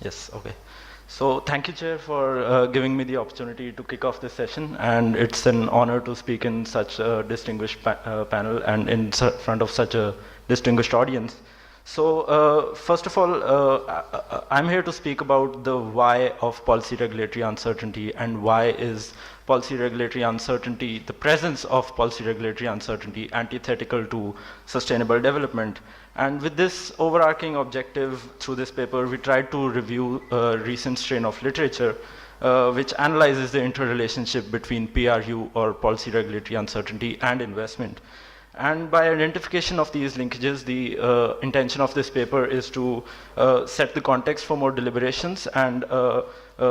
Yes, okay. So thank you, Chair, for giving me the opportunity to kick off this session, and it's an honor to speak in such a distinguished panel and in front of such a distinguished audience. So first of all, I'm here to speak about the why of policy regulatory uncertainty and why is policy regulatory uncertainty, the presence of policy regulatory uncertainty, antithetical to sustainable development. And with this overarching objective through this paper, we tried to review a recent strain of literature which analyzes the interrelationship between PRU, or policy regulatory uncertainty, and investment. And by identification of these linkages, the intention of this paper is to set the context for more deliberations and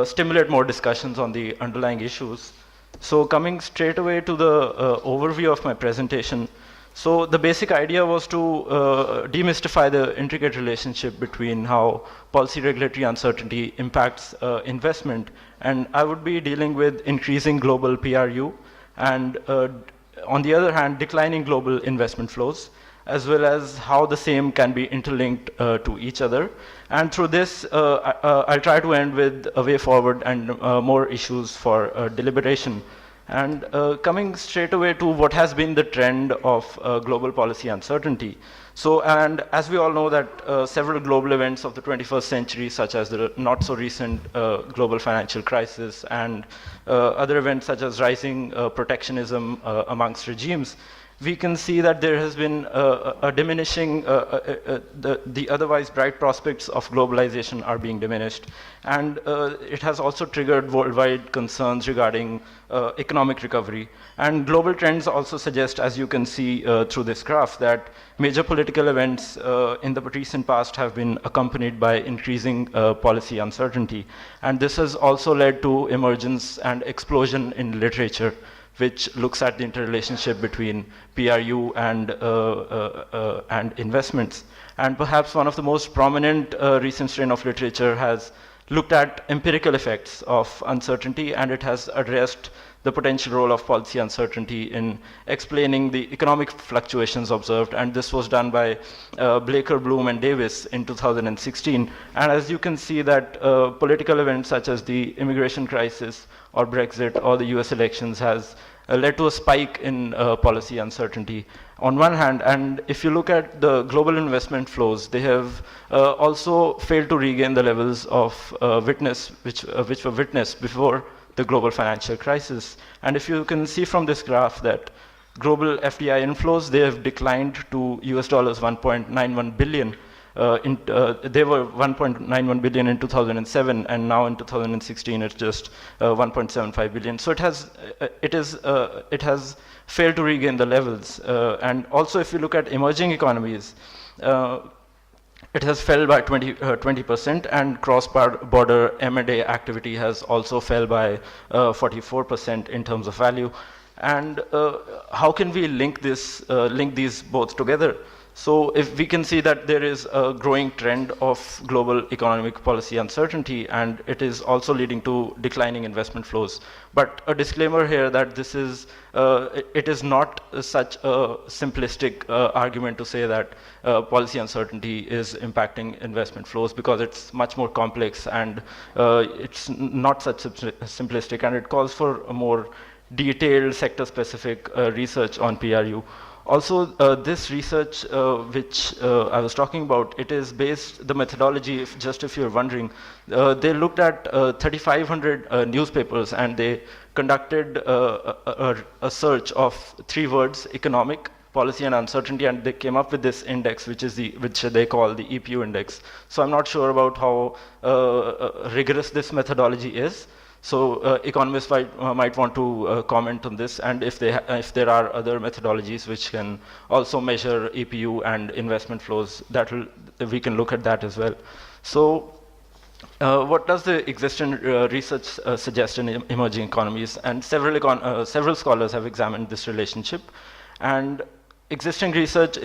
stimulate more discussions on the underlying issues. So coming straight away to the overview of my presentation, so the basic idea was to demystify the intricate relationship between how policy regulatory uncertainty impacts investment. And I would be dealing with increasing global PRU and on the other hand, declining global investment flows, as well as how the same can be interlinked to each other. And through this, I'll try to end with a way forward and more issues for deliberation. And coming straight away to what has been the trend of global policy uncertainty. So, and as we all know that several global events of the 21st century, such as the not so recent global financial crisis and other events such as rising protectionism amongst regimes, we can see that there has been a diminishing, the otherwise bright prospects of globalization are being diminished. And it has also triggered worldwide concerns regarding economic recovery. And global trends also suggest, as you can see through this graph, that major political events in the recent past have been accompanied by increasing policy uncertainty. And this has also led to emergence and explosion in literature, which looks at the interrelationship between PRU and investments. And perhaps one of the most prominent recent strain of literature has looked at empirical effects of uncertainty, and it has addressed the potential role of policy uncertainty in explaining the economic fluctuations observed. And this was done by Blaker, Bloom, and Davis in 2016. And as you can see that political events such as the immigration crisis or Brexit or the US elections has led to a spike in policy uncertainty on one hand. And if you look at the global investment flows, they have also failed to regain the levels of which were witnessed before the global financial crisis. And if you can see from this graph that global FDI inflows, they have declined to US dollars 1.91 billion. They were 1.91 billion in 2007, and now in 2016 it's just 1.75 billion. So it has failed to regain the levels. And also, if you look at emerging economies, it has fell by 20%, and cross-border M&A activity has also fell by 44% in terms of value. And how can we link these both together? So if we can see that there is a growing trend of global economic policy uncertainty, and it is also leading to declining investment flows. But a disclaimer here that this is, it is not such a simplistic argument to say that policy uncertainty is impacting investment flows, because it's much more complex, and it's not such simplistic, and it calls for a more detailed sector-specific research on PRU. Also, this research which I was talking about, it is based, the methodology, if you're wondering, they looked at 3,500 newspapers, and they conducted a search of 3 words: economic, policy, and uncertainty, and they came up with this index, which they call the EPU index. So I'm not sure about how rigorous this methodology is. So economists might want to comment on this, and if there are other methodologies which can also measure EPU and investment flows, we can look at that as well. So what does the existing research suggest in emerging economies? And several scholars have examined this relationship, and existing research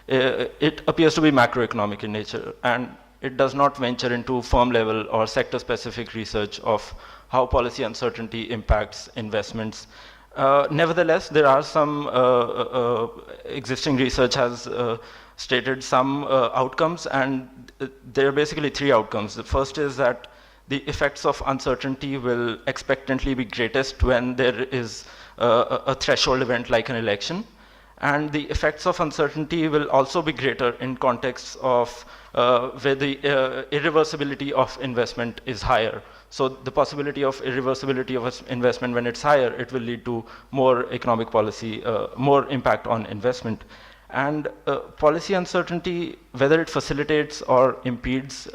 it appears to be macroeconomic in nature, and it does not venture into firm level or sector specific research of how policy uncertainty impacts investments. Nevertheless, there are some existing research has stated some outcomes, and there are basically three outcomes. The first is that the effects of uncertainty will expectantly be greatest when there is a threshold event like an election. And the effects of uncertainty will also be greater in contexts of where the irreversibility of investment is higher. So the possibility of irreversibility of investment, when it's higher, it will lead to more economic policy, more impact on investment. And policy uncertainty, whether it facilitates or impedes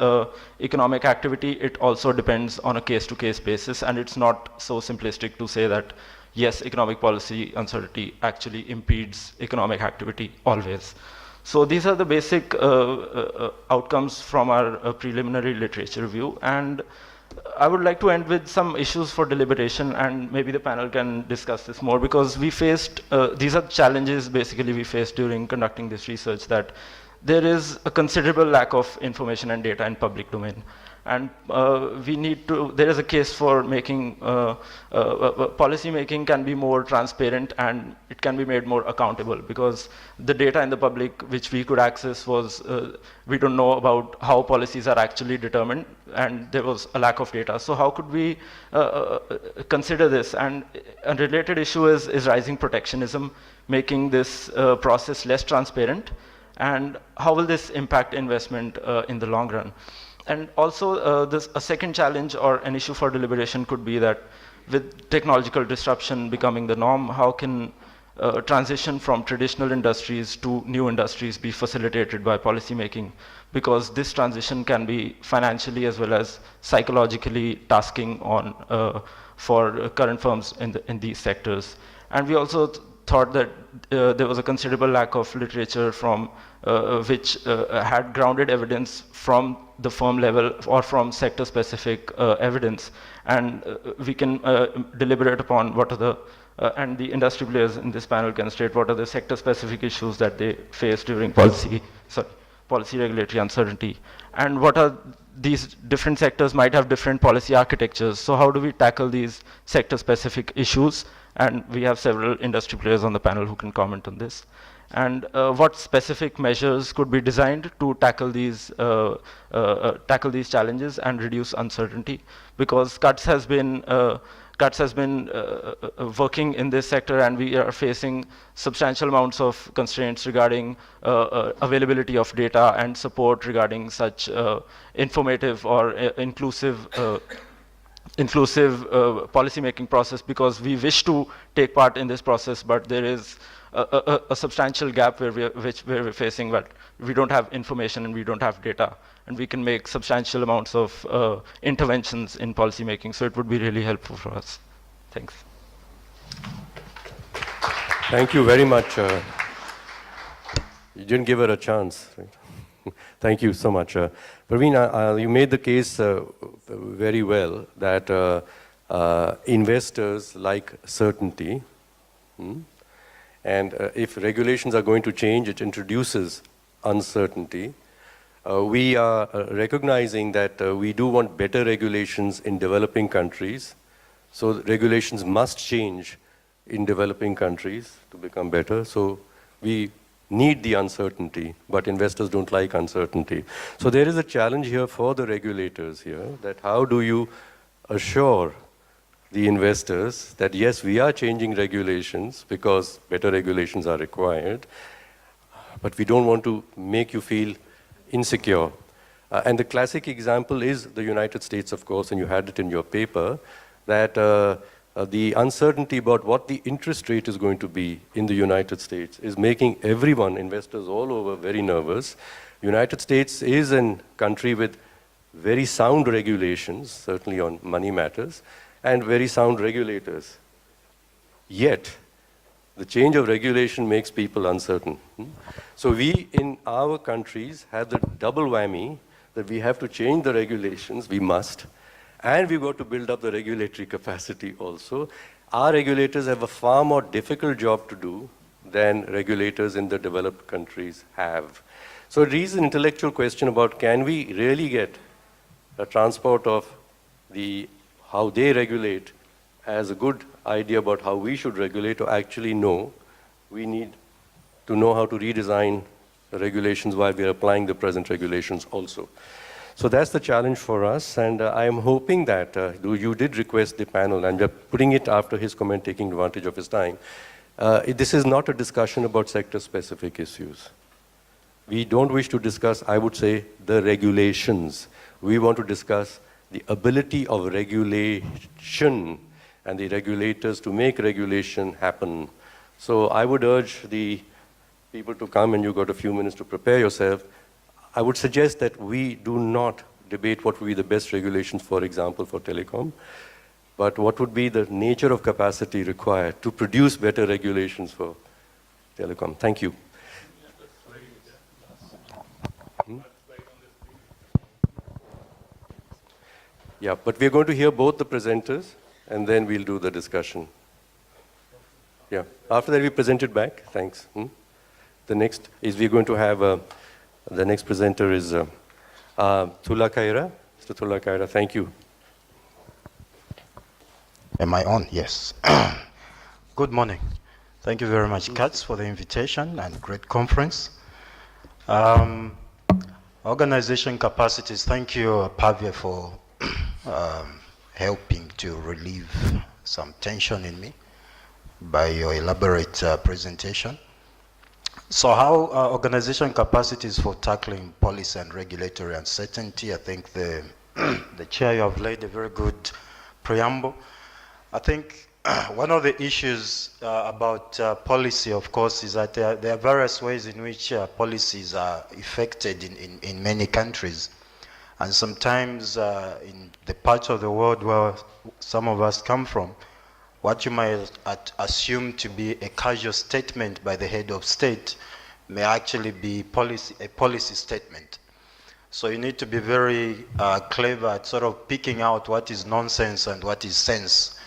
economic activity, it also depends on a case-to-case basis, and it's not so simplistic to say that yes, economic policy uncertainty actually impedes economic activity always. So these are the basic outcomes from our preliminary literature review. And I would like to end with some issues for deliberation, and maybe the panel can discuss this more, because we faced, these are challenges basically we faced during conducting this research, that there is a considerable lack of information and data in public domain. And we need to, there is a case for making, policy making can be more transparent and it can be made more accountable, because the data in the public which we could access was, we don't know about how policies are actually determined, and there was a lack of data. So how could we consider this? And a related issue is rising protectionism, making this process less transparent, and how will this impact investment in the long run? And also, a second challenge or an issue for deliberation could be that with technological disruption becoming the norm, how can transition from traditional industries to new industries be facilitated by policymaking? Because this transition can be financially as well as psychologically tasking on for current firms in these sectors. And we also thought that there was a considerable lack of literature from which had grounded evidence from the firm level or from sector-specific evidence, and we can deliberate upon what are the and the industry players in this panel can state what are the sector-specific issues that they face during policy regulatory uncertainty, and what are these different sectors might have different policy architectures. So how do we tackle these sector-specific issues? And we have several industry players on the panel who can comment on this. And what specific measures could be designed to tackle these challenges and reduce uncertainty? Because CUTS has been working in this sector, and we are facing substantial amounts of constraints regarding availability of data and support regarding such informative or inclusive policy-making process, because we wish to take part in this process, but there is a substantial gap where we're facing that we don't have information and we don't have data, and we can make substantial amounts of interventions in policy-making. So it would be really helpful for us. Thanks. Thank you very much. You didn't give her a chance. Right? Thank you so much. Praveen, you made the case very well that investors like certainty. And if regulations are going to change, it introduces uncertainty. We are recognizing that we do want better regulations in developing countries. So regulations must change in developing countries to become better. So we need the uncertainty, but investors don't like uncertainty. So there is a challenge here for the regulators here, that how do you assure the investors that yes, we are changing regulations because better regulations are required, but we don't want to make you feel insecure. And the classic example is the United States, of course, and you had it in your paper, that the uncertainty about what the interest rate is going to be in the United States is making everyone, investors all over, very nervous. United States is a country with very sound regulations, certainly on money matters, and very sound regulators. Yet, the change of regulation makes people uncertain. So we, in our countries, have the double whammy that we have to change the regulations, we must, and we've got to build up the regulatory capacity also. Our regulators have a far more difficult job to do than regulators in the developed countries have. So it is an intellectual question about, can we really get a transport of how they regulate as a good idea about how we should regulate, or actually know we need to know how to redesign regulations while we are applying the present regulations also. So that's the challenge for us, and I am hoping that, you did request the panel, and we're putting it after his comment, taking advantage of his time. This is not a discussion about sector-specific issues. We don't wish to discuss, I would say, the regulations. We want to discuss the ability of regulation and the regulators to make regulation happen. So I would urge the people to come, and you've got a few minutes to prepare yourself. I would suggest that we do not debate what would be the best regulations, for example, for telecom, but what would be the nature of capacity required to produce better regulations for telecom. Thank you. Yeah, but we're going to hear both the presenters, and then we'll do the discussion. Yeah, after that we present it back. Thanks. The next is we're going to have, the next presenter is Thula Kaira. Mr. Thula Kaira, thank you. Am I on? Yes. Good morning. Thank you very much, Katz, for the invitation and great conference. Organization capacities, thank you, Pavia, for helping to relieve some tension in me by your elaborate presentation. So how organization capacities for tackling policy and regulatory uncertainty? I think the chair, you have laid a very good preamble. I think one of the issues about policy, of course, is that there are various ways in which policies are effected in many countries. And sometimes in the parts of the world where some of us come from, what you might assume to be a casual statement by the head of state may actually be a policy statement. So you need to be very clever at sort of picking out what is nonsense and what is sense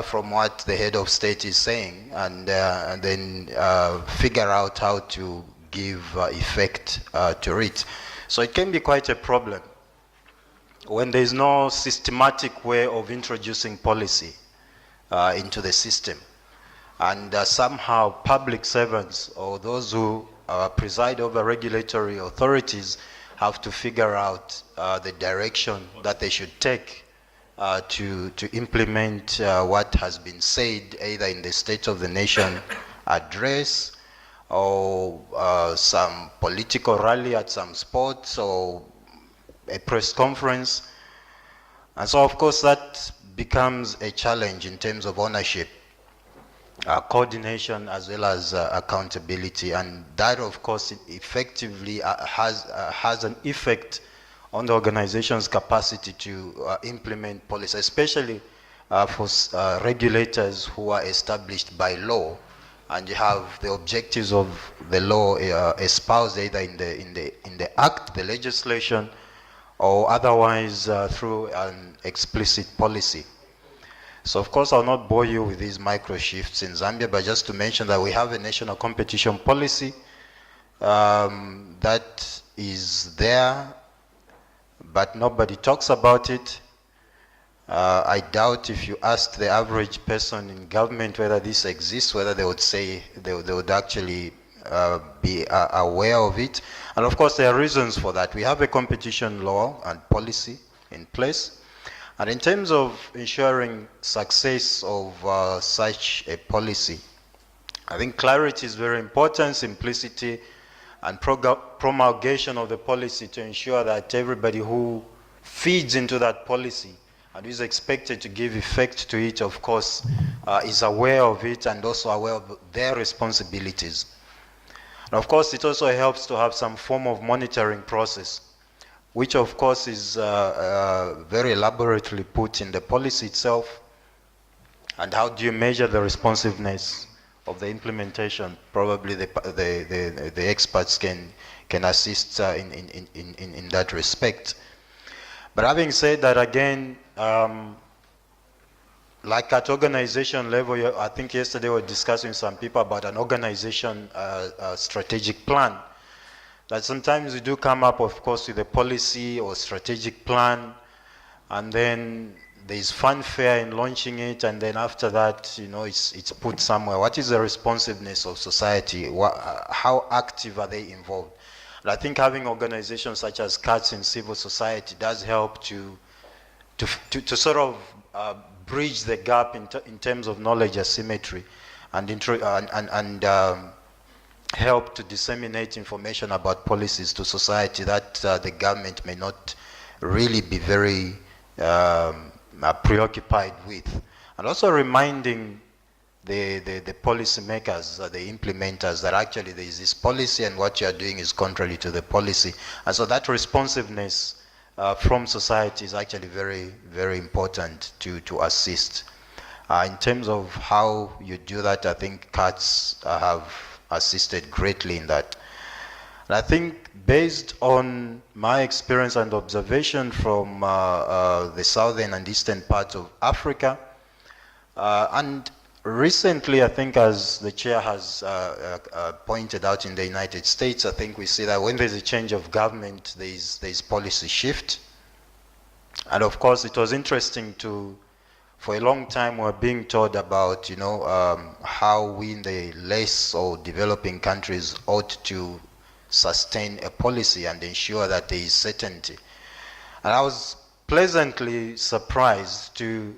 from what the head of state is saying, and then figure out how to give effect to it. So it can be quite a problem when there is no systematic way of introducing policy into the system. And somehow public servants or those who preside over regulatory authorities have to figure out the direction that they should take to implement what has been said either in the State of the Nation address or some political rally at some sports or a press conference. And so of course that becomes a challenge in terms of ownership, coordination, as well as accountability, and that of course effectively has an effect on the organization's capacity to implement policy, especially for regulators who are established by law, and you have the objectives of the law espoused either in the act, the legislation, or otherwise through an explicit policy. So of course I'll not bore you with these micro shifts in Zambia, but just to mention that we have a national competition policy that is there, but nobody talks about it. I doubt if you ask the average person in government whether this exists, whether they would say, they would actually be aware of it. And of course there are reasons for that. We have a competition law and policy in place. And in terms of ensuring success of such a policy, I think clarity is very important, simplicity, and promulgation of the policy to ensure that everybody who feeds into that policy and is expected to give effect to it, of course, is aware of it and also aware of their responsibilities. And of course, it also helps to have some form of monitoring process, which of course is very elaborately put in the policy itself. And how do you measure the responsiveness of the implementation? Probably the experts can assist in that respect. But having said that, again, like at organization level, I think yesterday we were discussing with some people about an organization strategic plan. That sometimes we do come up, of course, with a policy or strategic plan, and then there's fanfare in launching it, and then after that, you know, it's put somewhere. What is the responsiveness of society? How active are they involved? And I think having organizations such as CATS in civil society does help to sort of bridge the gap in terms of knowledge asymmetry and help to disseminate information about policies to society that the government may not really be very preoccupied with. And also reminding the policy makers, the implementers, that actually there is this policy and what you are doing is contrary to the policy. And so that responsiveness from society is actually very, very important to assist. In terms of how you do that, I think CATS have assisted greatly in that. And I think based on my experience and observation from the southern and eastern parts of Africa, and recently, I think as the chair has pointed out in the United States, I think we see that when there's a change of government, there's policy shift. And of course, it was interesting for a long time, we're being told about, how we in the less or developing countries ought to sustain a policy and ensure that there is certainty. And I was pleasantly surprised to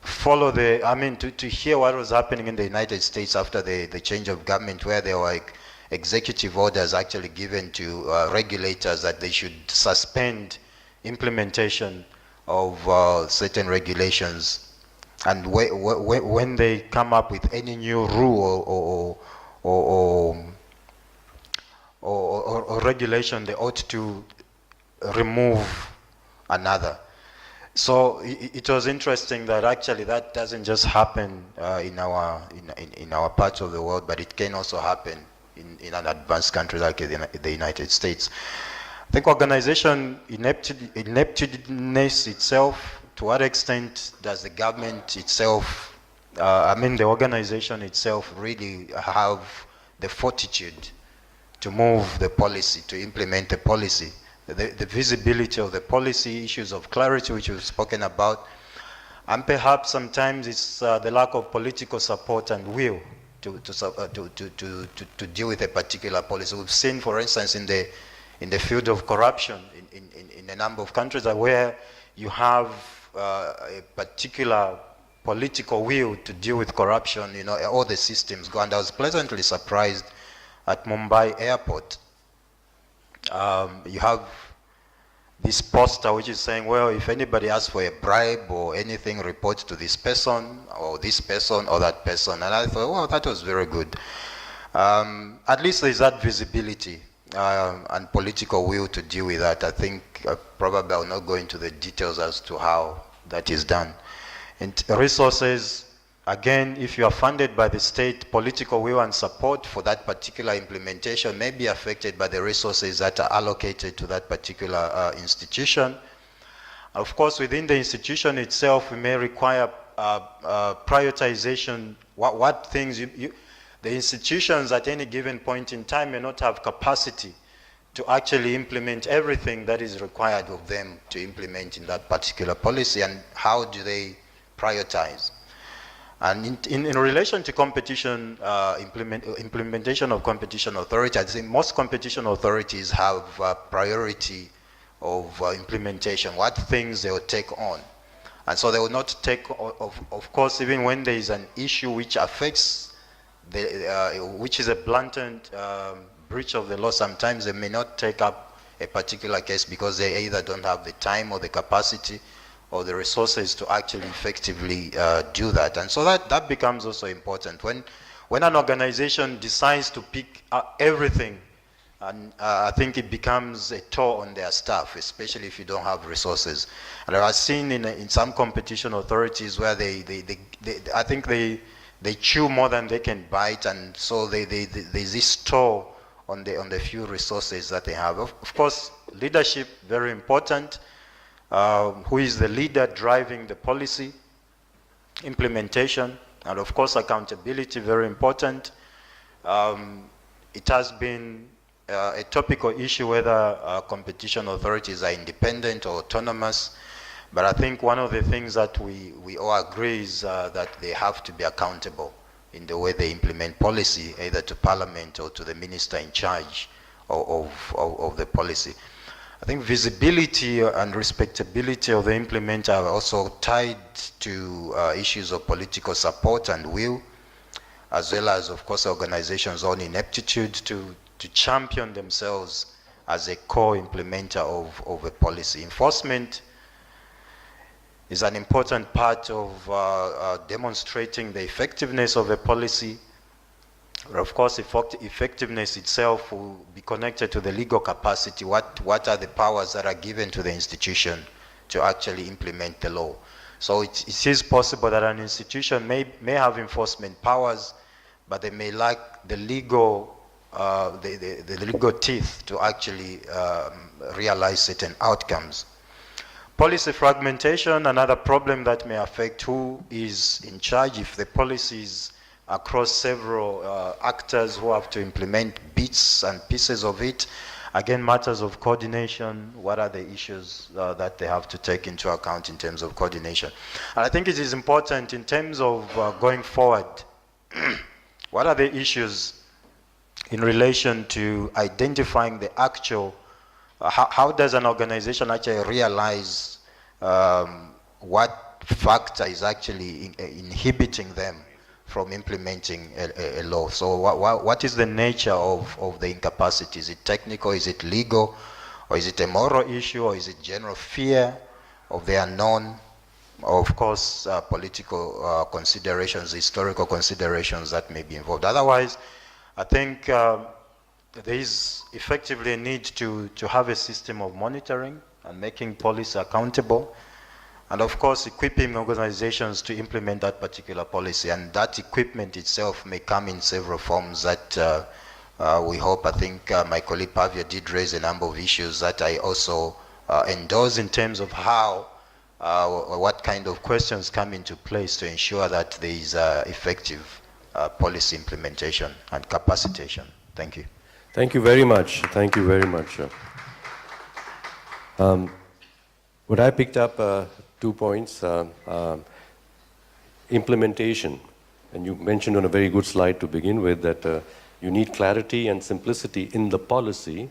follow to hear what was happening in the United States after the change of government, where there were executive orders actually given to regulators that they should suspend implementation of certain regulations, and when they come up with any new rule or regulation, they ought to remove another. So it was interesting that actually that doesn't just happen in our parts of the world, but it can also happen in an advanced country like the United States. I think organization ineptness itself, to what extent does the government itself, the organization itself really have the fortitude to move the policy, to implement the policy? The visibility of the policy, issues of clarity which we've spoken about, and perhaps sometimes it's the lack of political support and will to deal with a particular policy. We've seen, for instance, in the field of corruption in a number of countries where you have a particular political will to deal with corruption, all the systems go. And I was pleasantly surprised at Mumbai airport. You have this poster which is saying, well, if anybody asks for a bribe or anything, report to this person or that person. And I thought, well, that was very good. At least there's that visibility and political will to deal with that. I think probably I'll not go into the details as to how that is done. And resources, again, if you are funded by the state, political will and support for that particular implementation may be affected by the resources that are allocated to that particular institution. Of course, within the institution itself, we may require prioritization. What things the institutions at any given point in time may not have capacity to actually implement everything that is required of them to implement in that particular policy, and how do they prioritize? And in relation to competition, implementation of competition authority, I think most competition authorities have priority of implementation, what things they will take on. And so they will not take, of course, even when there is an issue which affects, which is a blatant breach of the law, sometimes they may not take up a particular case because they either don't have the time or the capacity or the resources to actually effectively do that. And so that becomes also important. When an organization decides to pick everything, and I think it becomes a toll on their staff, especially if you don't have resources. And I've seen in some competition authorities where I think they chew more than they can bite, and so there's this toll on the few resources that they have. Of course, leadership, very important. Who is the leader driving the policy implementation, and of course accountability, very important. It has been a topical issue whether competition authorities are independent or autonomous, but I think one of the things that we all agree is that they have to be accountable in the way they implement policy, either to Parliament or to the minister in charge of the policy. I think visibility and respectability of the implementer are also tied to issues of political support and will, as well as, of course, organizations' own ineptitude to champion themselves as a core implementer of a policy. Enforcement is an important part of demonstrating the effectiveness of a policy. Of course, effectiveness itself will be connected to the legal capacity. What are the powers that are given to the institution to actually implement the law? So it is possible that an institution may have enforcement powers, but they may lack the legal the legal teeth to actually realize certain outcomes. Policy fragmentation, another problem that may affect who is in charge if the policies across several actors who have to implement bits and pieces of it. Again, matters of coordination, what are the issues that they have to take into account in terms of coordination. And I think it is important in terms of going forward, what are the issues in relation to identifying the actual, how does an organization actually realize what factor is actually inhibiting them from implementing a law? So what is the nature of the incapacity? Is it technical, is it legal, or is it a moral issue, or is it general fear of the unknown? Of course, political considerations, historical considerations that may be involved. Otherwise, I think there is effectively a need to have a system of monitoring and making policy accountable, and of course equipping organizations to implement that particular policy. And that equipment itself may come in several forms that we hope. I think my colleague Pavia did raise a number of issues that I also endorse in terms of how, what kind of questions come into place to ensure that there is effective policy implementation and capacitation. Thank you. Thank you very much. Thank you very much. What I picked up 2 points. Implementation, and you mentioned on a very good slide to begin with that you need clarity and simplicity in the policy,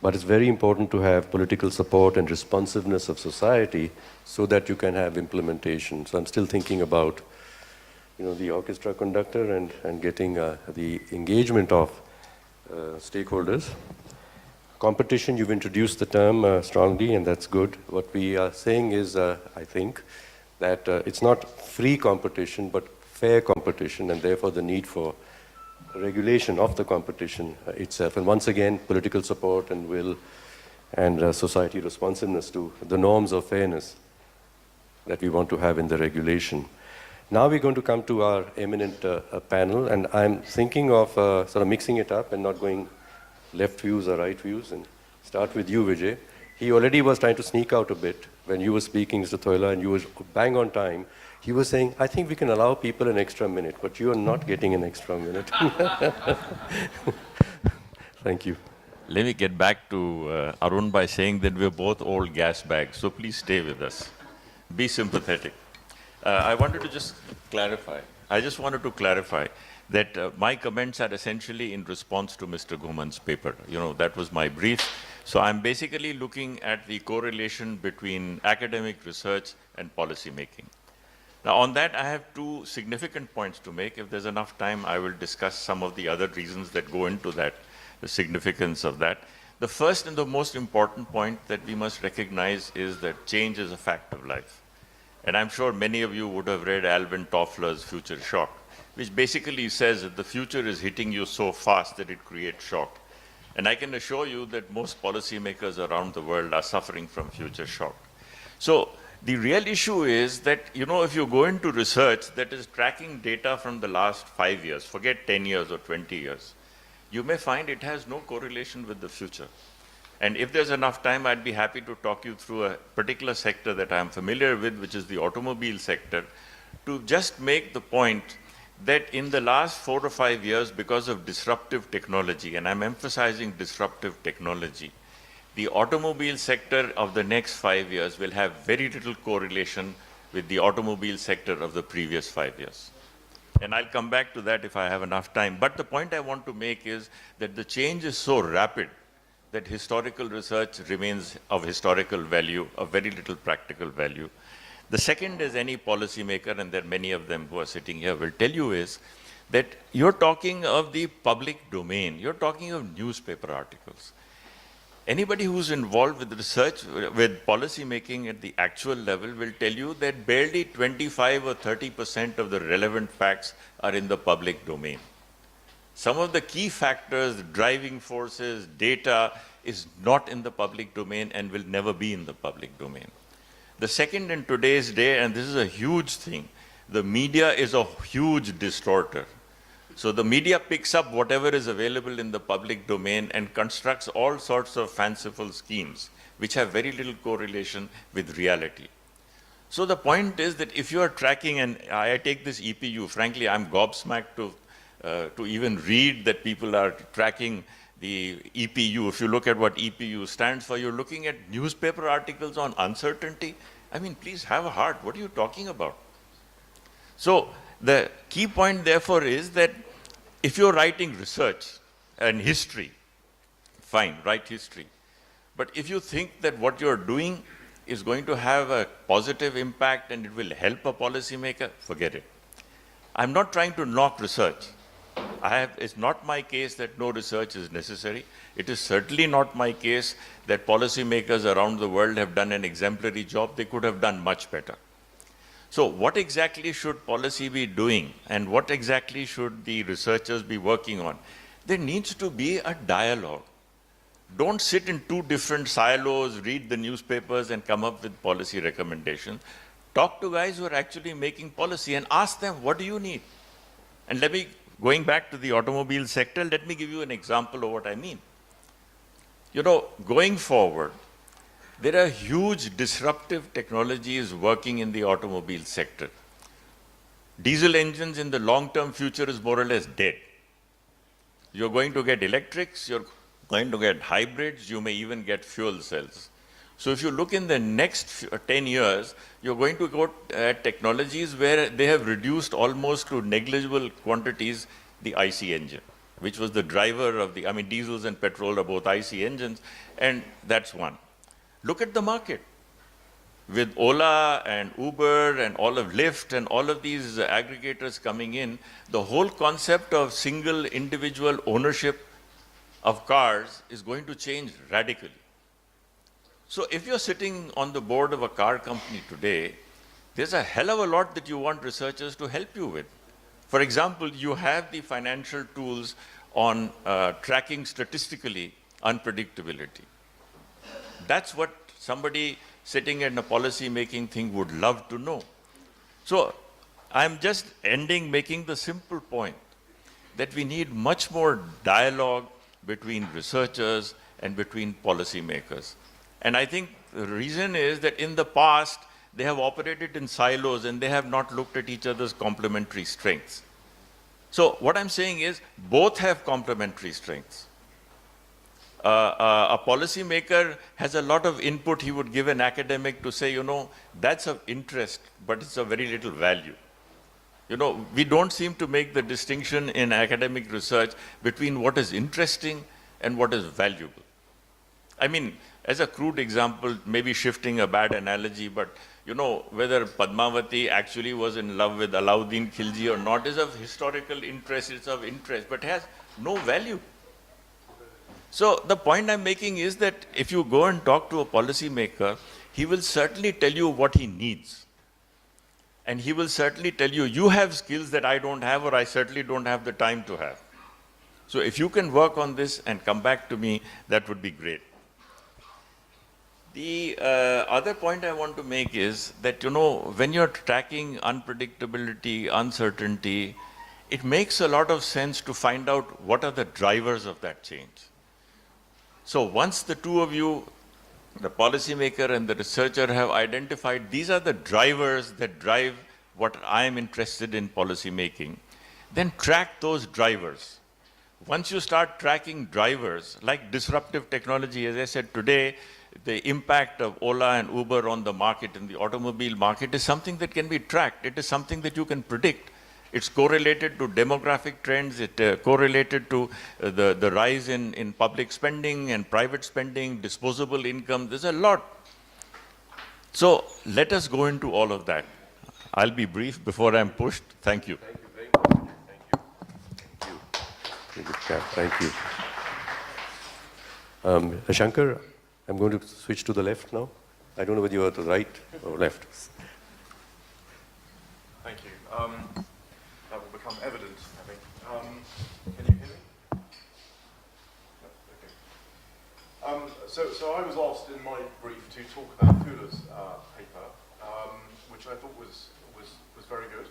but it's very important to have political support and responsiveness of society so that you can have implementation. So I'm still thinking about the orchestra conductor and getting the engagement of stakeholders. Competition, you've introduced the term strongly, and that's good. What we are saying is, I think, that it's not free competition, but fair competition, and therefore the need for regulation of the competition itself. And once again, political support and will and society responsiveness to the norms of fairness that we want to have in the regulation. Now we're going to come to our eminent panel, and I'm thinking of sort of mixing it up and not going left views or right views, and start with you, Vijay. He already was trying to sneak out a bit when you were speaking, Mr. Thoila, and you were bang on time. He was saying, I think we can allow people an extra minute, but you are not getting an extra minute. Thank you. Let me get back to Arun by saying that we're both old gas bags, so please stay with us. Be sympathetic. I wanted to just clarify. I just wanted to clarify that my comments are essentially in response to Mr. Goman's paper. That was my brief. So I'm basically looking at the correlation between academic research and policy making. Now on that, I have two significant points to make. If there's enough time, I will discuss some of the other reasons that go into that, the significance of that. The first and the most important point that we must recognize is that change is a fact of life. And I'm sure many of you would have read Alvin Toffler's Future Shock, which basically says that the future is hitting you so fast that it creates shock. And I can assure you that most policymakers around the world are suffering from future shock. So the real issue is that, if you go into research that is tracking data from the last 5 years, forget 10 years or 20 years, you may find it has no correlation with the future. And if there's enough time, I'd be happy to talk you through a particular sector that I'm familiar with, which is the automobile sector, to just make the point that in the last 4 or 5 years, because of disruptive technology, and I'm emphasizing disruptive technology, the automobile sector of the next 5 years will have very little correlation with the automobile sector of the previous 5 years. And I'll come back to that if I have enough time. But the point I want to make is that the change is so rapid that historical research remains of historical value, of very little practical value. The second, as any policymaker, and there are many of them who are sitting here, will tell you is that you're talking of the public domain. You're talking of newspaper articles. Anybody who's involved with research, with policy making at the actual level will tell you that barely 25 or 30% of the relevant facts are in the public domain. Some of the key factors, driving forces, data is not in the public domain and will never be in the public domain. The second, in today's day, and this is a huge thing, the media is a huge distorter. So the media picks up whatever is available in the public domain and constructs all sorts of fanciful schemes which have very little correlation with reality. So the point is that if you are tracking, and I take this EPU, frankly, I'm gobsmacked to even read that people are tracking the EPU. If you look at what EPU stands for, you're looking at newspaper articles on uncertainty. I mean, please have a heart. What are you talking about? So the key point, therefore, is that if you're writing research and history, fine, write history. But if you think that what you're doing is going to have a positive impact and it will help a policymaker, forget it. I'm not trying to knock research. It's not my case that no research is necessary. It is certainly not my case that policymakers around the world have done an exemplary job. They could have done much better. So what exactly should policy be doing, and what exactly should the researchers be working on? There needs to be a dialogue. Don't sit in two different silos, read the newspapers and come up with policy recommendations. Talk to guys who are actually making policy and ask them, what do you need? And going back to the automobile sector, let me give you an example of what I mean. You know, going forward, there are huge disruptive technologies working in the automobile sector. Diesel engines in the long-term future is more or less dead. You're going to get electrics, you're going to get hybrids, you may even get fuel cells. So if you look in the next 10 years, you're going to go at technologies where they have reduced almost to negligible quantities the IC engine, which was the driver of the, diesels and petrol are both IC engines, and that's one. Look at the market. With Ola and Uber and all of Lyft and all of these aggregators coming in, the whole concept of single individual ownership of cars is going to change radically. So if you're sitting on the board of a car company today, there's a hell of a lot that you want researchers to help you with. For example, you have the financial tools on tracking statistically unpredictability. That's what somebody sitting in a policy-making thing would love to know. So I'm just making the simple point that we need much more dialogue between researchers and between policymakers. And I think the reason is that in the past, they have operated in silos and they have not looked at each other's complementary strengths. So what I'm saying is both have complementary strengths. A policymaker has a lot of input he would give an academic to say, that's of interest, but it's of very little value. We don't seem to make the distinction in academic research between what is interesting and what is valuable. As a crude example, maybe shifting a bad analogy, but whether Padmavati actually was in love with Alauddin Khilji or not is of historical interest, it's of interest, but has no value. So the point I'm making is that if you go and talk to a policymaker, he will certainly tell you what he needs. And he will certainly tell you, you have skills that I don't have or I certainly don't have the time to have. So if you can work on this and come back to me, that would be great. The other point I want to make is that, when you're tracking unpredictability, uncertainty, it makes a lot of sense to find out what are the drivers of that change. So once the two of you, the policymaker and the researcher, have identified these are the drivers that drive what I am interested in policy making, then track those drivers. Once you start tracking drivers, like disruptive technology, as I said today, the impact of Ola and Uber on the market, in the automobile market, is something that can be tracked. It is something that you can predict. It's correlated to demographic trends. It correlated to the rise in public spending and private spending, disposable income. There's a lot. So let us go into all of that. I'll be brief before I'm pushed. Thank you. Thank you very much. Thank you. Thank you. Thank you. Shankar, I'm going to switch to the left now. I don't know whether you are to the right or left. Thank you. That will become evident, I think. Can you hear me? No, okay. So I was asked in my brief to talk about Thula's paper, which I thought was very good.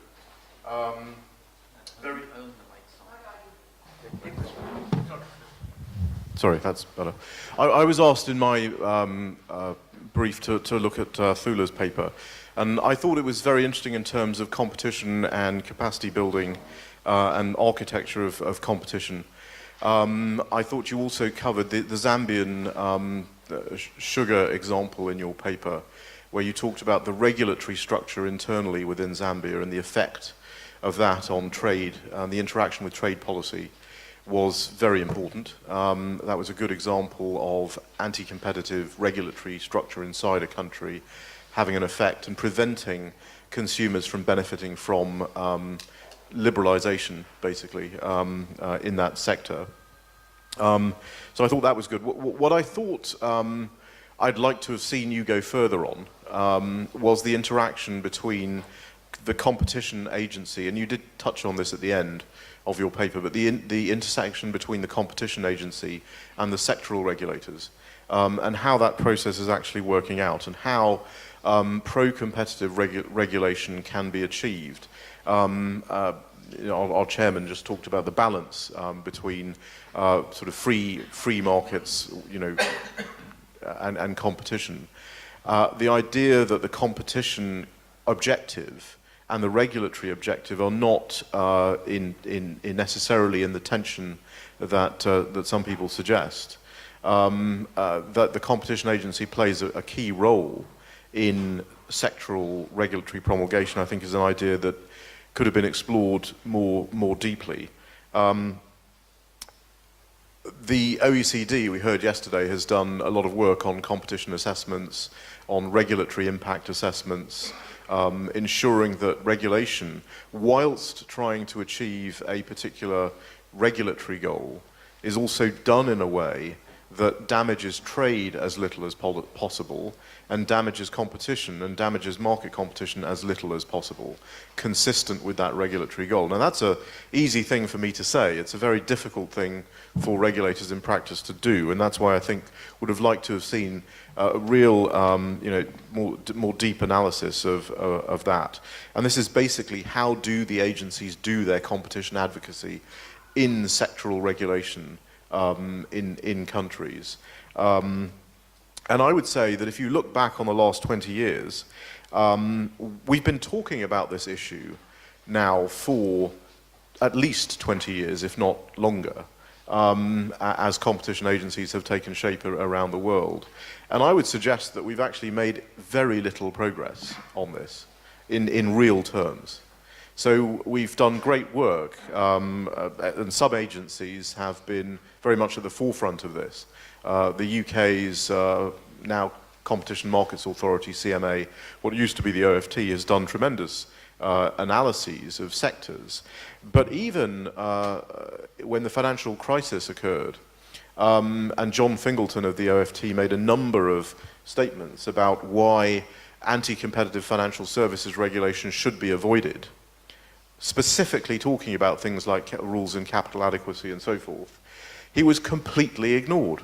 Sorry, that's better. I was asked in my brief to look at Thula's paper, and I thought it was very interesting in terms of competition and capacity building and architecture of competition. I thought you also covered the Zambian sugar example in your paper, where you talked about the regulatory structure internally within Zambia and the effect of that on trade and the interaction with trade policy was very important. That was a good example of anti-competitive regulatory structure inside a country having an effect and preventing consumers from benefiting from liberalization, basically, in that sector. So I thought that was good. What I thought I'd like to have seen you go further on was the interaction between the competition agency, and you did touch on this at the end of your paper, but the intersection between the competition agency and the sectoral regulators, and how that process is actually working out, and how pro-competitive regulation can be achieved. Our chairman just talked about the balance between sort of free markets, and competition. The idea that the competition objective and the regulatory objective are not necessarily in the tension that some people suggest. That the competition agency plays a key role in sectoral regulatory promulgation, I think, is an idea that could have been explored more deeply. The OECD, we heard yesterday, has done a lot of work on competition assessments, on regulatory impact assessments, ensuring that regulation, whilst trying to achieve a particular regulatory goal, is also done in a way that damages trade as little as possible, and damages competition and damages market competition as little as possible, consistent with that regulatory goal. Now that's an easy thing for me to say. It's a very difficult thing for regulators in practice to do, and that's why I think would have liked to have seen a real, more deep analysis of that. And this is basically, how do the agencies do their competition advocacy in sectoral regulation in countries. And I would say that if you look back on the last 20 years, we've been talking about this issue now for at least 20 years, if not longer, as competition agencies have taken shape around the world. And I would suggest that we've actually made very little progress on this in real terms. So we've done great work, and some agencies have been very much at the forefront of this. The UK's now Competition Markets Authority, CMA, what used to be the OFT, has done tremendous analyses of sectors. But even when the financial crisis occurred, and John Fingleton of the OFT made a number of statements about why anti-competitive financial services regulation should be avoided, specifically talking about things like rules in capital adequacy and so forth, he was completely ignored.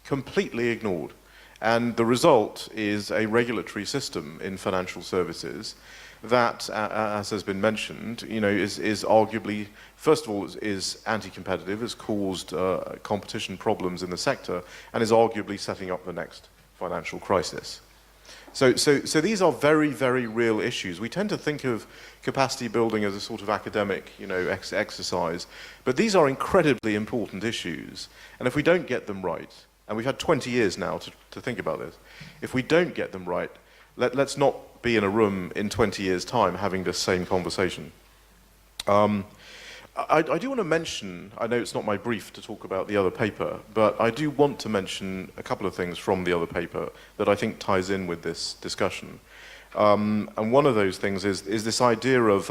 Completely ignored. And the result is a regulatory system in financial services that, as has been mentioned, is arguably, first of all, is anti-competitive, has caused competition problems in the sector, and is arguably setting up the next financial crisis. So these are very, very real issues. We tend to think of capacity building as a sort of academic, exercise, but these are incredibly important issues. And if we don't get them right, and we've had 20 years now to think about this, if we don't get them right, let's not be in a room in 20 years' time having this same conversation. I do want to mention, I know it's not my brief to talk about the other paper, but I do want to mention a couple of things from the other paper that I think ties in with this discussion. And one of those things is this idea of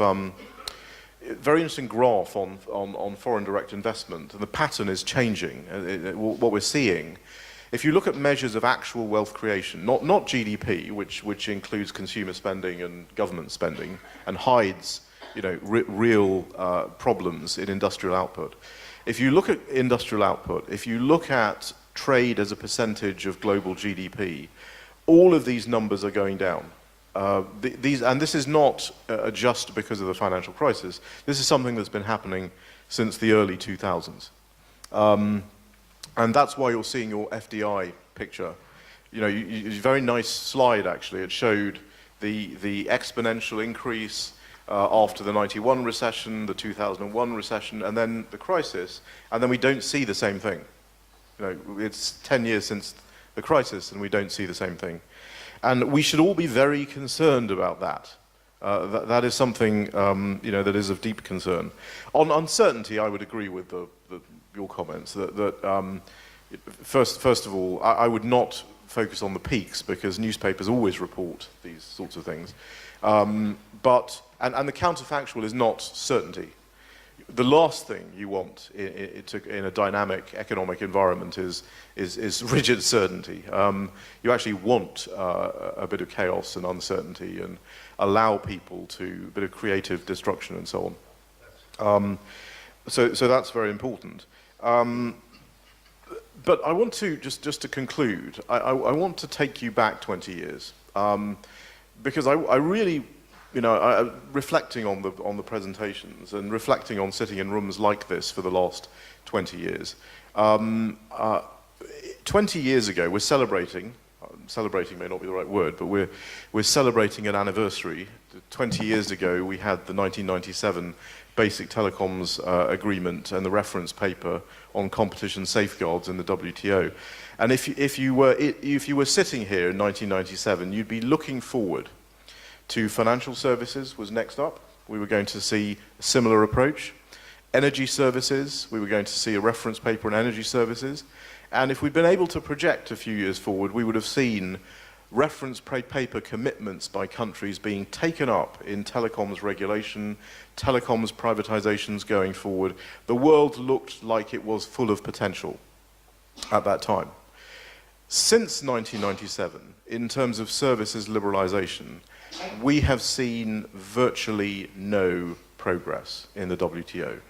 very interesting graph on foreign direct investment, and the pattern is changing. What we're seeing, if you look at measures of actual wealth creation, not GDP, which includes consumer spending and government spending, and hides real problems in industrial output. If you look at industrial output, if you look at trade as a percentage of global GDP, all of these numbers are going down. And this is not just because of the financial crisis. This is something that's been happening since the early 2000s. And that's why you're seeing your FDI picture. It's a very nice slide, actually. It showed the exponential increase after the 91 recession, the 2001 recession, and then the crisis, and then we don't see the same thing. It's 10 years since the crisis, and we don't see the same thing. And we should all be very concerned about that. That is something that is of deep concern. On uncertainty, I would agree with your comments. First of all, I would not focus on the peaks because newspapers always report these sorts of things. And the counterfactual is not certainty. The last thing you want in a dynamic economic environment is rigid certainty. You actually want a bit of chaos and uncertainty and allow people to a bit of creative destruction and so on. So that's very important. But I want to, just to conclude, I want to take you back 20 years. Because I really, reflecting on the presentations and reflecting on sitting in rooms like this for the last 20 years. 20 years ago, we're celebrating may not be the right word, but we're celebrating an anniversary. 20 years ago, we had the 1997 Basic Telecoms Agreement and the reference paper on competition safeguards in the WTO. And if you were sitting here in 1997, you'd be looking forward to financial services was next up. We were going to see a similar approach. Energy services, we were going to see a reference paper on energy services. And if we'd been able to project a few years forward, we would have seen reference paper commitments by countries being taken up in telecoms regulation, telecoms privatizations going forward. The world looked like it was full of potential at that time. Since 1997, in terms of services liberalization, we have seen virtually no progress in the WTO.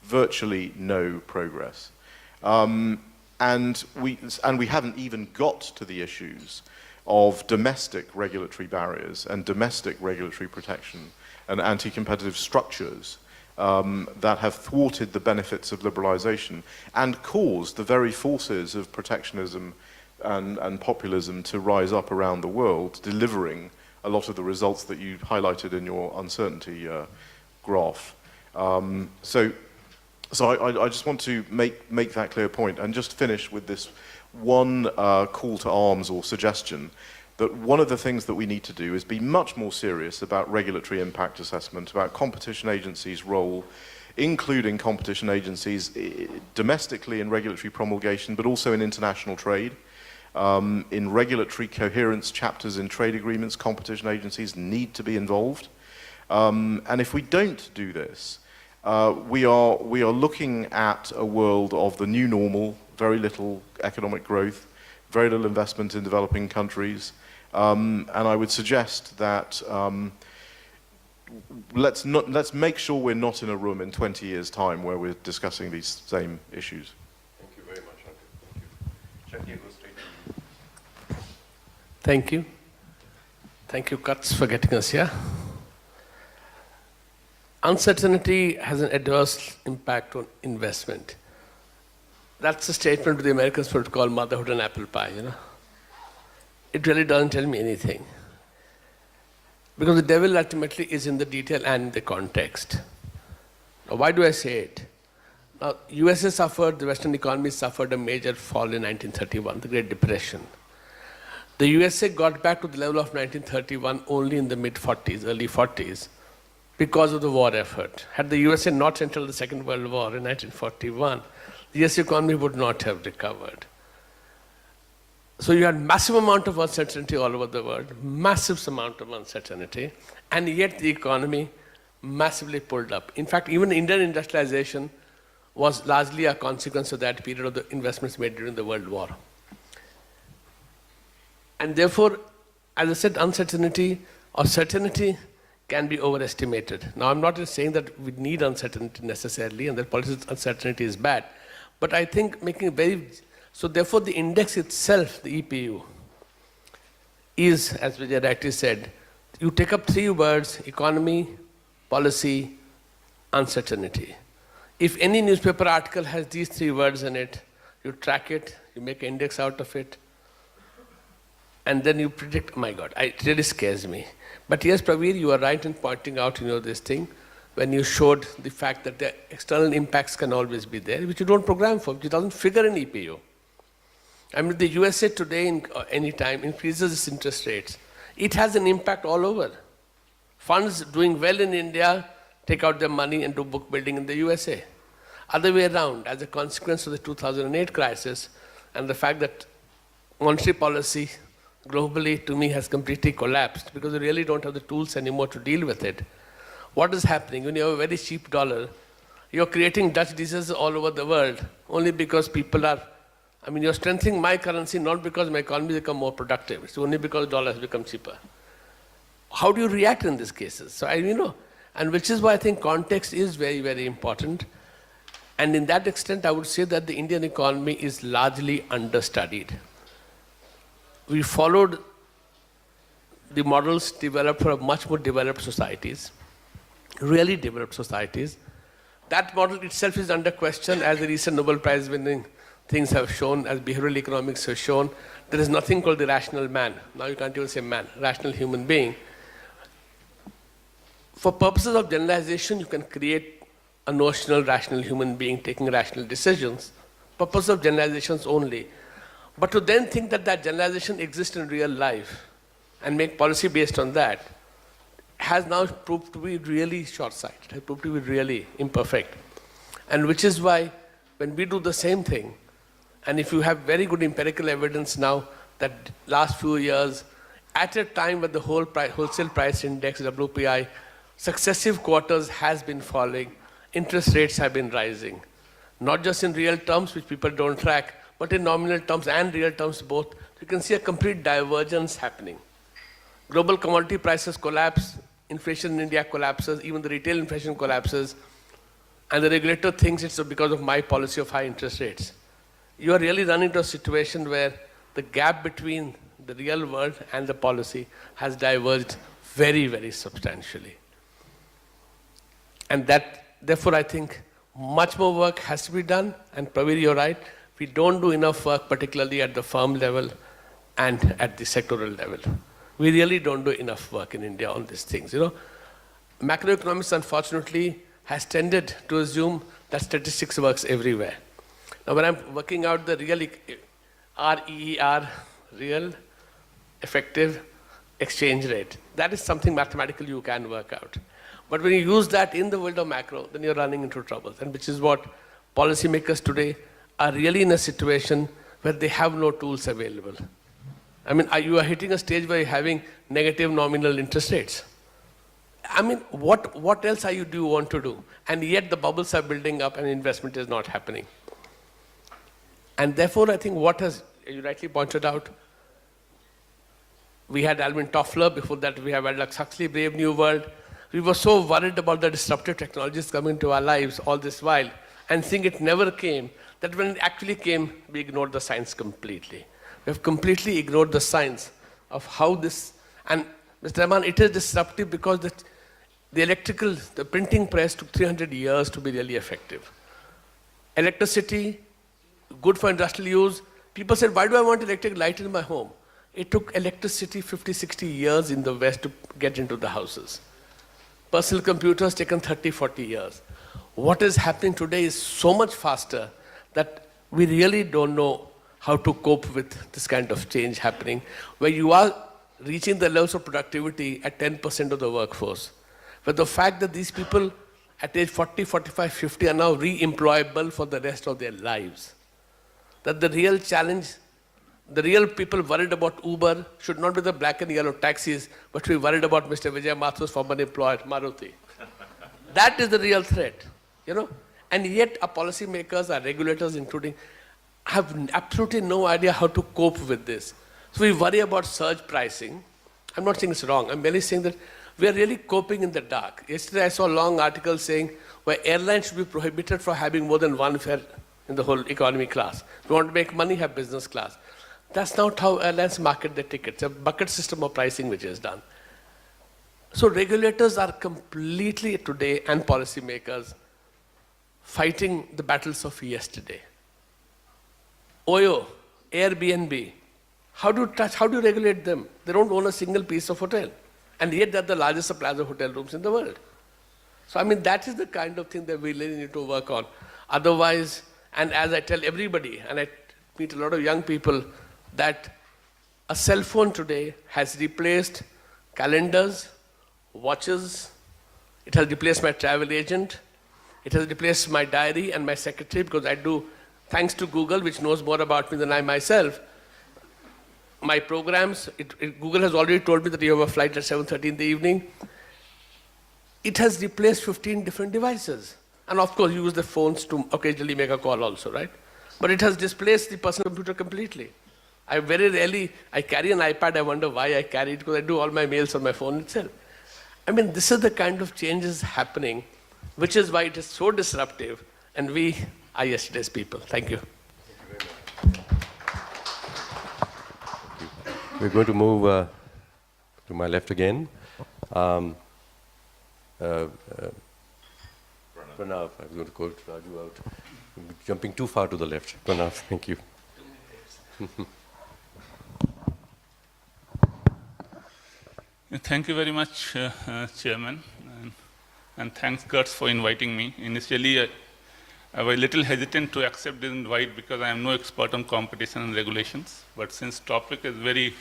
Virtually no progress. And we haven't even got to the issues of domestic regulatory barriers and domestic regulatory protection and anti-competitive structures that have thwarted the benefits of liberalization and caused the very forces of protectionism and populism to rise up around the world, delivering a lot of the results that you highlighted in your uncertainty graph. So I just want to make that clear point and just finish with this one call to arms or suggestion that one of the things that we need to do is be much more serious about regulatory impact assessment, about competition agencies' role, including competition agencies domestically in regulatory promulgation, but also in international trade. In regulatory coherence chapters in trade agreements, competition agencies need to be involved. And if we don't do this, we are looking at a world of the new normal, very little economic growth, very little investment in developing countries. And I would suggest that let's make sure we're not in a room in 20 years' time where we're discussing these same issues. Thank you very much, Thank you. Thank you. Thank you, Kutz, for getting us here. Uncertainty has an adverse impact on investment. That's a statement to the Americans would call motherhood and apple pie, It really doesn't tell me anything. Because the devil ultimately is in the detail and the context. Now, why do I say it? Now, USA suffered, the Western economies suffered a major fall in 1931, the Great Depression. The USA got back to the level of 1931 only in the mid-40s, early 40s, because of the war effort. Had the USA not entered the Second World War in 1941, the US economy would not have recovered. So you had massive amount of uncertainty all over the world, massive amount of uncertainty, and yet the economy massively pulled up. In fact, even Indian industrialization was largely a consequence of that period of the investments made during the World War. And therefore, as I said, uncertainty or certainty can be overestimated. Now, I'm not just saying that we need uncertainty necessarily and that policy uncertainty is bad, but I think making it very, so therefore the index itself, the EPU, is, as Vijay rightly said, you take up three words: economy, policy, uncertainty. If any newspaper article has these three words in it, you track it, you make an index out of it, and then you predict, oh my God, it really scares me. But yes, Praveen, you are right in pointing out, this thing, when you showed the fact that the external impacts can always be there, which you don't program for, which doesn't figure in EPU. I mean, the USA today, in any time, increases its interest rates. It has an impact all over. Funds doing well in India take out their money and do book building in the USA. Other way around, as a consequence of the 2008 crisis and the fact that monetary policy globally, to me, has completely collapsed because we really don't have the tools anymore to deal with it. What is happening? When you have a very cheap dollar, you're creating Dutch diseases all over the world only because people are, you're strengthening my currency not because my economy has become more productive. It's only because the dollar has become cheaper. How do you react in these cases? So, and which is why I think context is very, very important. And in that extent, I would say that the Indian economy is largely understudied. We followed the models developed for much more developed societies, really developed societies. That model itself is under question, as the recent Nobel Prize winning things have shown, as behavioral economics has shown. There is nothing called the rational man. Now you can't even say man, rational human being. For purposes of generalization, you can create a notional rational human being taking rational decisions, purpose of generalizations only. But to then think that that generalization exists in real life and make policy based on that has now proved to be really short-sighted, has proved to be really imperfect. And which is why when we do the same thing, and if you have very good empirical evidence now that last few years, at a time when the wholesale price index, WPI, successive quarters has been falling, interest rates have been rising. Not just in real terms, which people don't track, but in nominal terms and real terms both. You can see a complete divergence happening. Global commodity prices collapse, inflation in India collapses, even the retail inflation collapses, and the regulator thinks it's because of my policy of high interest rates. You are really running into a situation where the gap between the real world and the policy has diverged very, very substantially. And that, therefore, I think much more work has to be done, and Praveen, you're right, we don't do enough work, particularly at the firm level and at the sectoral level. We really don't do enough work in India on these things. Macroeconomics, unfortunately, has tended to assume that statistics works everywhere. Now, when I'm working out the real REER, real effective exchange rate, that is something mathematically you can work out. But when you use that in the world of macro, then you're running into trouble, and which is what policymakers today are really in a situation where they have no tools available. You are hitting a stage where you're having negative nominal interest rates. What else do you want to do? And yet the bubbles are building up and investment is not happening. And therefore, I think you rightly pointed out, we had Alvin Toffler, before that we have Aldous Huxley, Brave New World. We were so worried about the disruptive technologies coming to our lives all this while, and seeing it never came, that when it actually came, we ignored the science completely. We have completely ignored the science of how this, and Mr. Rahman, it is disruptive because the printing press took 300 years to be really effective. Electricity, good for industrial use. People said, why do I want electric light in my home? It took electricity 50, 60 years in the West to get into the houses. Personal computers taken 30, 40 years. What is happening today is so much faster that we really don't know how to cope with this kind of change happening, where you are reaching the levels of productivity at 10% of the workforce. But the fact that these people at age 40, 45, 50 are now re-employable for the rest of their lives. That the real challenge, the real people worried about Uber should not be the black and yellow taxis, but be worried about Mr. Vijay Mathur's former employer, Maruti. That is the real threat, you know. And yet our policymakers, our regulators including, have absolutely no idea how to cope with this. So we worry about surge pricing. I'm not saying it's wrong. I'm merely saying that we are really coping in the dark. Yesterday I saw a long article saying where airlines should be prohibited from having more than one fare in the whole economy class. If you want to make money, have business class. That's not how airlines market their tickets. A bucket system of pricing which is done. So regulators are completely today, and policymakers, fighting the battles of yesterday. Oyo, Airbnb, how do you regulate them? They don't own a single piece of hotel. And yet they're the largest suppliers of hotel rooms in the world. So I mean, that is the kind of thing that we really need to work on. Otherwise, and as I tell everybody, and I meet a lot of young people, that a cell phone today has replaced calendars, watches, it has replaced my travel agent, it has replaced my diary and my secretary, because I do, thanks to Google, which knows more about me than I myself, my programs, Google has already told me that you have a flight at 7:30 in the evening. It has replaced 15 different devices. And of course, you use the phones to occasionally make a call also, right? But it has displaced the personal computer completely. I very rarely, I carry an iPad, I wonder why I carry it, because I do all my mails on my phone itself. I mean, this is the kind of changes happening, which is why it is so disruptive, and we are yesterday's people. Thank you. We're going to move to my left again. Pranav, I was going to call Raju out. Jumping too far to the left. Pranav, thank you. Thank you very much, Chairman, and thanks, Kurtz, for inviting me. Initially, I was a little hesitant to accept this invite because I am no expert on competition and regulations, but since topic is very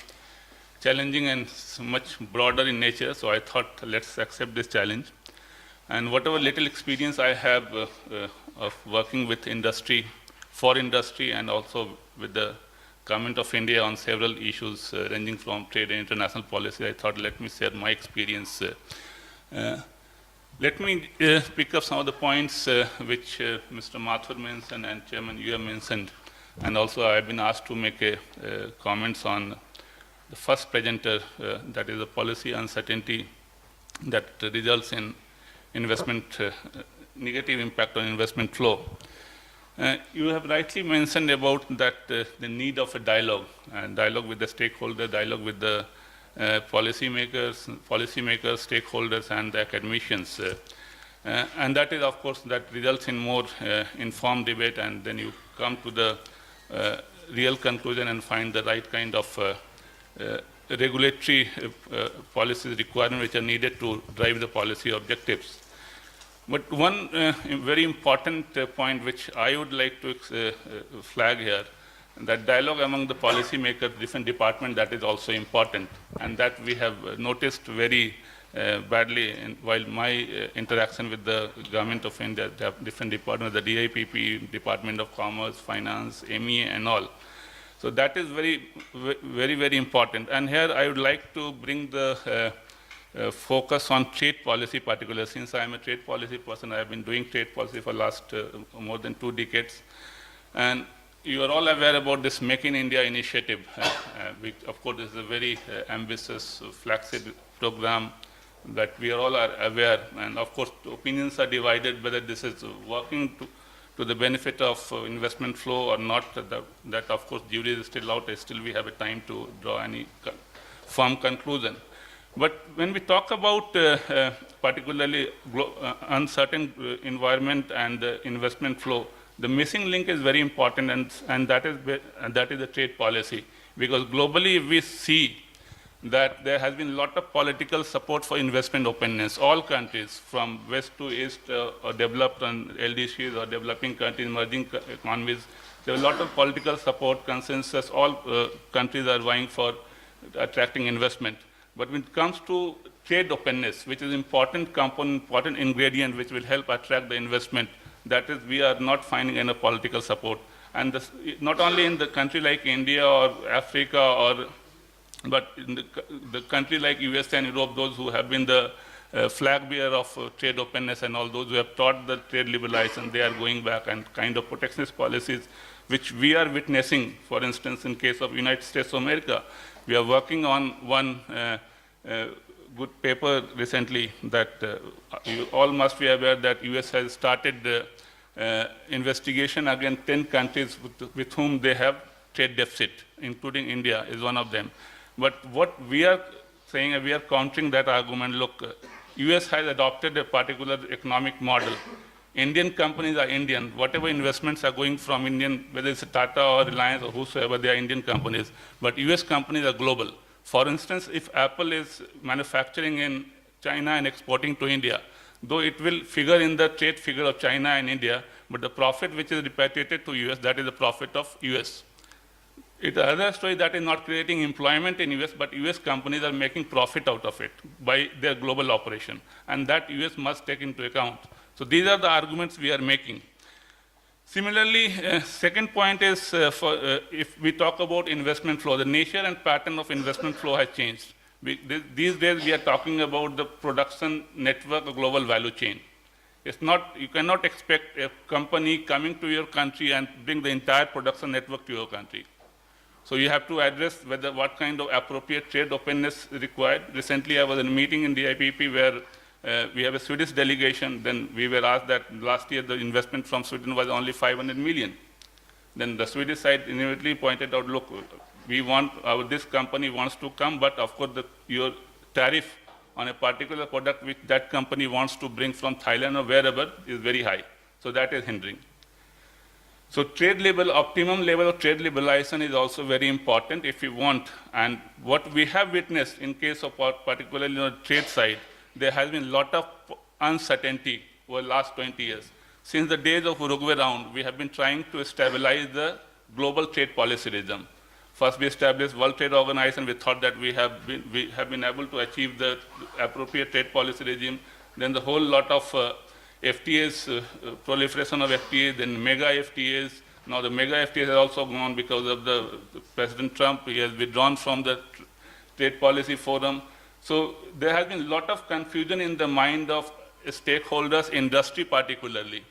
challenging and much broader in nature, so I thought let's accept this challenge. And whatever little experience I have of working with industry, for industry, and also with the Government of India on several issues ranging from trade and international policy, I thought let me share my experience. Let me pick up some of the points which Mr. Mathur mentioned and Chairman you have mentioned, and also I've been asked to make comments on the first presenter, that is the policy uncertainty that results in investment, negative impact on investment flow. You have rightly mentioned about that the need of a dialogue, and dialogue with the stakeholder, dialogue with the policymakers, stakeholders, and the academicians. And that is, of course, that results in more informed debate, and then you come to the real conclusion and find the right kind of regulatory policies requirements which are needed to drive the policy objectives. But one very important point which I would like to flag here, that dialogue among the policymakers, different departments, that is also important, and that we have noticed very badly while my interaction with the Government of India, different departments, the DIPP, Department of Commerce, Finance, MEA, and all. So that is very, very important. And here I would like to bring the focus on trade policy particularly. Since I am a trade policy person, I have been doing trade policy for last more than 2 decades. And you are all aware about this Make in India initiative, which of course is a very ambitious flagship program that we are all aware. And of course, opinions are divided whether this is working to the benefit of investment flow or not. That of course, jury is still out. Still we have a time to draw any firm conclusion. But when we talk about particularly uncertain environment and investment flow, the missing link is very important, and that is the trade policy. Because globally we see that there has been a lot of political support for investment openness. All countries, from west to east, or developed and LDCs, or developing countries, emerging economies, there is a lot of political support, consensus. All countries are vying for attracting investment. But when it comes to trade openness, which is important component, important ingredient, which will help attract the investment. That is, we are not finding enough political support. And this, not only in the country like India or Africa, but in the country like US and Europe, those who have been the flag bearer of trade openness and all those who have taught the trade liberalization, they are going back, and kind of protectionist policies which we are witnessing. For instance, in case of United States of America, we are working on one good paper recently that you all must be aware that US has started investigation against 10 countries with whom they have trade deficit, including India is one of them. But what we are saying, we are countering that argument. Look, US has adopted a particular economic model. Indian companies are Indian. Whatever investments are going from Indian, whether it's Tata or Reliance or whosoever, they are Indian companies. But US companies are global. For instance, if Apple is manufacturing in China and exporting to India, though it will figure in the trade figure of China and India, but the profit which is repatriated to US, that is the profit of US. It's another story that is not creating employment in US, but US companies are making profit out of it by their global operation. And that US must take into account. So these are the arguments we are making. Similarly, second point is if we talk about investment flow, the nature and pattern of investment flow has changed. These days we are talking about the production network, a global value chain. It's not, you cannot expect a company coming to your country and bring the entire production network to your country. So you have to address whether what kind of appropriate trade openness is required. Recently I was in a meeting in the IPP where we have a Swedish delegation. Then we were asked that last year the investment from Sweden was only 500 million. Then the Swedish side immediately pointed out, look, we want, this company wants to come, but of course your tariff on a particular product which that company wants to bring from Thailand or wherever is very high. So that is hindering. So optimum level of trade liberalization is also very important if you want. And what we have witnessed in case of particularly on the trade side, there has been a lot of uncertainty over the last 20 years. Since the days of Uruguay round, we have been trying to stabilize the global trade policy regime. First, we established World Trade Organization. We thought that we have been able to achieve the appropriate trade policy regime. Then the whole lot of FTAs, proliferation of FTAs, then mega FTAs. Now the mega FTAs have also gone because of the President Trump. He has withdrawn from the trade policy forum. So there has been a lot of confusion in the mind of stakeholders, industry particularly,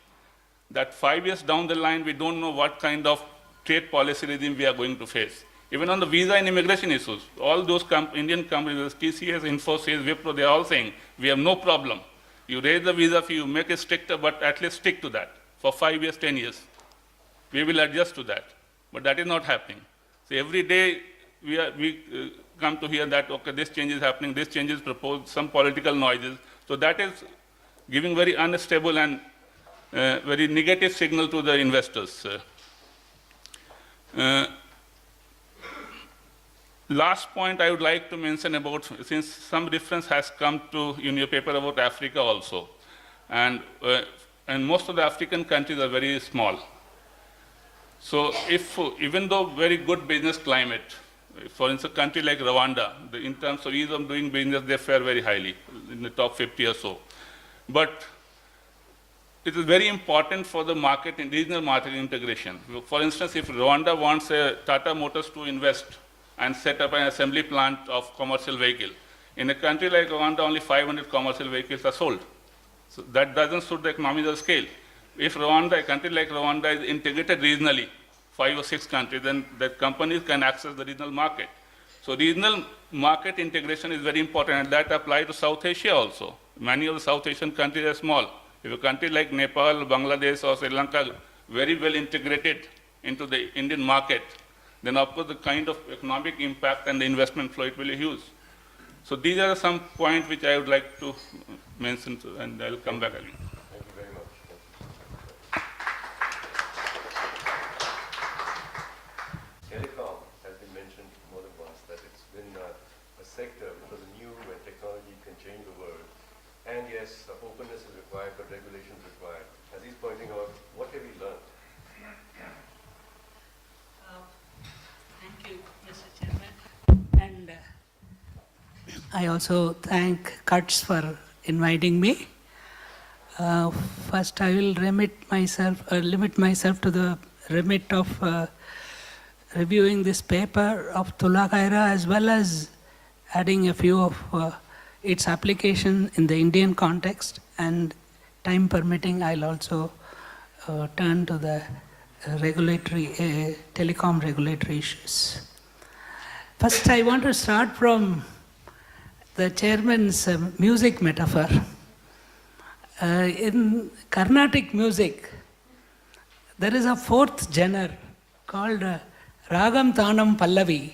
that 5 years down the line, we don't know what kind of trade policy regime we are going to face. Even on the visa and immigration issues, all those Indian companies, TCS, Infosys, Wipro, they are all saying, we have no problem. You raise the visa fee, you make it stricter, but at least stick to that for 5 years, 10 years. We will adjust to that. But that is not happening. So every day we come to hear that, okay, this change is happening, this change is proposed, some political noises. So that is giving very unstable and very negative signal to the investors. Last point I would like to mention about, since some reference has come to in your paper about Africa also, and most of the African countries are very small. So even though very good business climate, for instance, a country like Rwanda, in terms of ease of doing business, they fare very highly, in the top 50 or so. But it is very important for the market, regional market integration. For instance, if Rwanda wants Tata Motors to invest and set up an assembly plant of commercial vehicle, in a country like Rwanda, only 500 commercial vehicles are sold. So that doesn't suit the economies of scale. If Rwanda, a country like Rwanda is integrated regionally, 5 or 6 countries, then the companies can access the regional market. So regional market integration is very important, and that applies to South Asia also. Many of the South Asian countries are small. If a country like Nepal, Bangladesh, or Sri Lanka very well integrated into the Indian market, then of course the kind of economic impact and the investment flow, it will be huge. So these are some points which I would like to mention, and I'll come back again. Thank you very much. Telecom has been mentioned more than once, that it's been a sector because new and technology can change the world. And yes, openness is required, but regulation is required. As he's pointing out, what have we learned? Thank you, Mr. Chairman. And I also thank Kutch for inviting me. First, I will limit myself to the remit of reviewing this paper of Tula Khaira, as well as adding a few of its application in the Indian context, and time permitting, I'll also turn to the telecom regulatory issues. First, I want to start from the chairman's music metaphor. In Carnatic music, there is a fourth genre called Ragam Tanam Pallavi,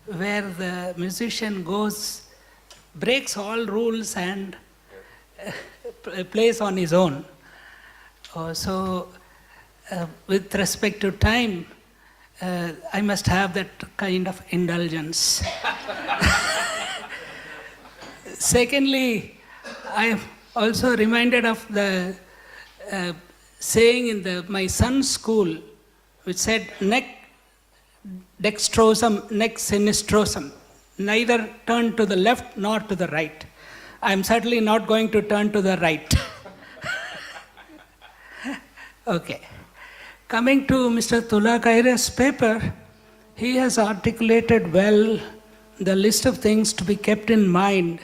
where the musician breaks all rules and plays on his own. With respect to time, I must have that kind of indulgence. Secondly, I am also reminded of the saying in my son's school, which said, nec dextrosum, nec sinistrosum, neither turn to the left nor to the right. I am certainly not going to turn to the right. Okay. Coming to Mr. Tula Khaira's paper, he has articulated well the list of things to be kept in mind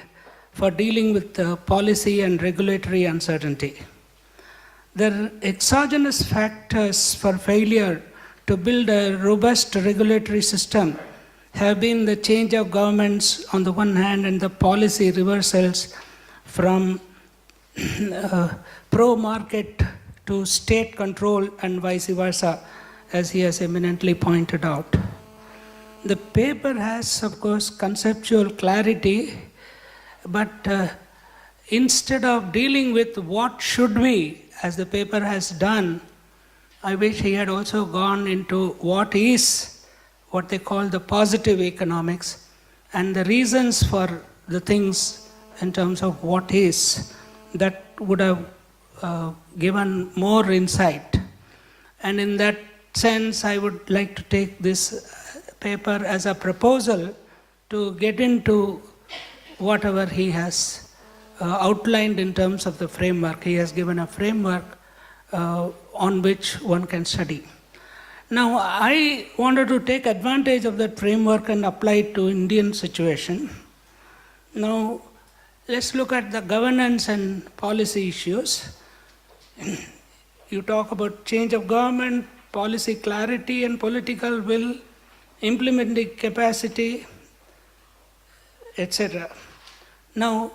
for dealing with policy and regulatory uncertainty. The exogenous factors for failure to build a robust regulatory system have been the change of governments on the one hand and the policy reversals from pro-market to state control and vice versa, as he has eminently pointed out. The paper has, of course, conceptual clarity, but instead of dealing with what should we, as the paper has done, I wish he had also gone into what they call the positive economics, and the reasons for the things in terms of what is, that would have given more insight. And in that sense, I would like to take this paper as a proposal to get into whatever he has outlined in terms of the framework. He has given a framework on which one can study. Now, I wanted to take advantage of that framework and apply it to Indian situation. Now, let's look at the governance and policy issues. You talk about change of government, policy clarity and political will, implementing capacity, etc. Now,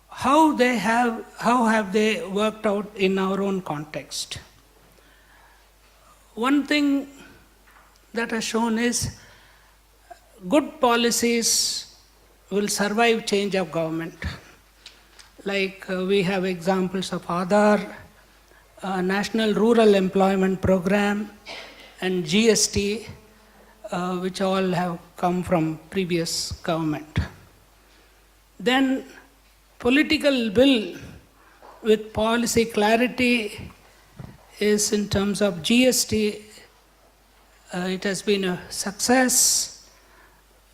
how have they worked out in our own context? One thing that has shown is good policies will survive change of government. Like we have examples of Aadhaar, National Rural Employment Program, and GST, which all have come from previous government. Then political will with policy clarity is in terms of GST, it has been a success.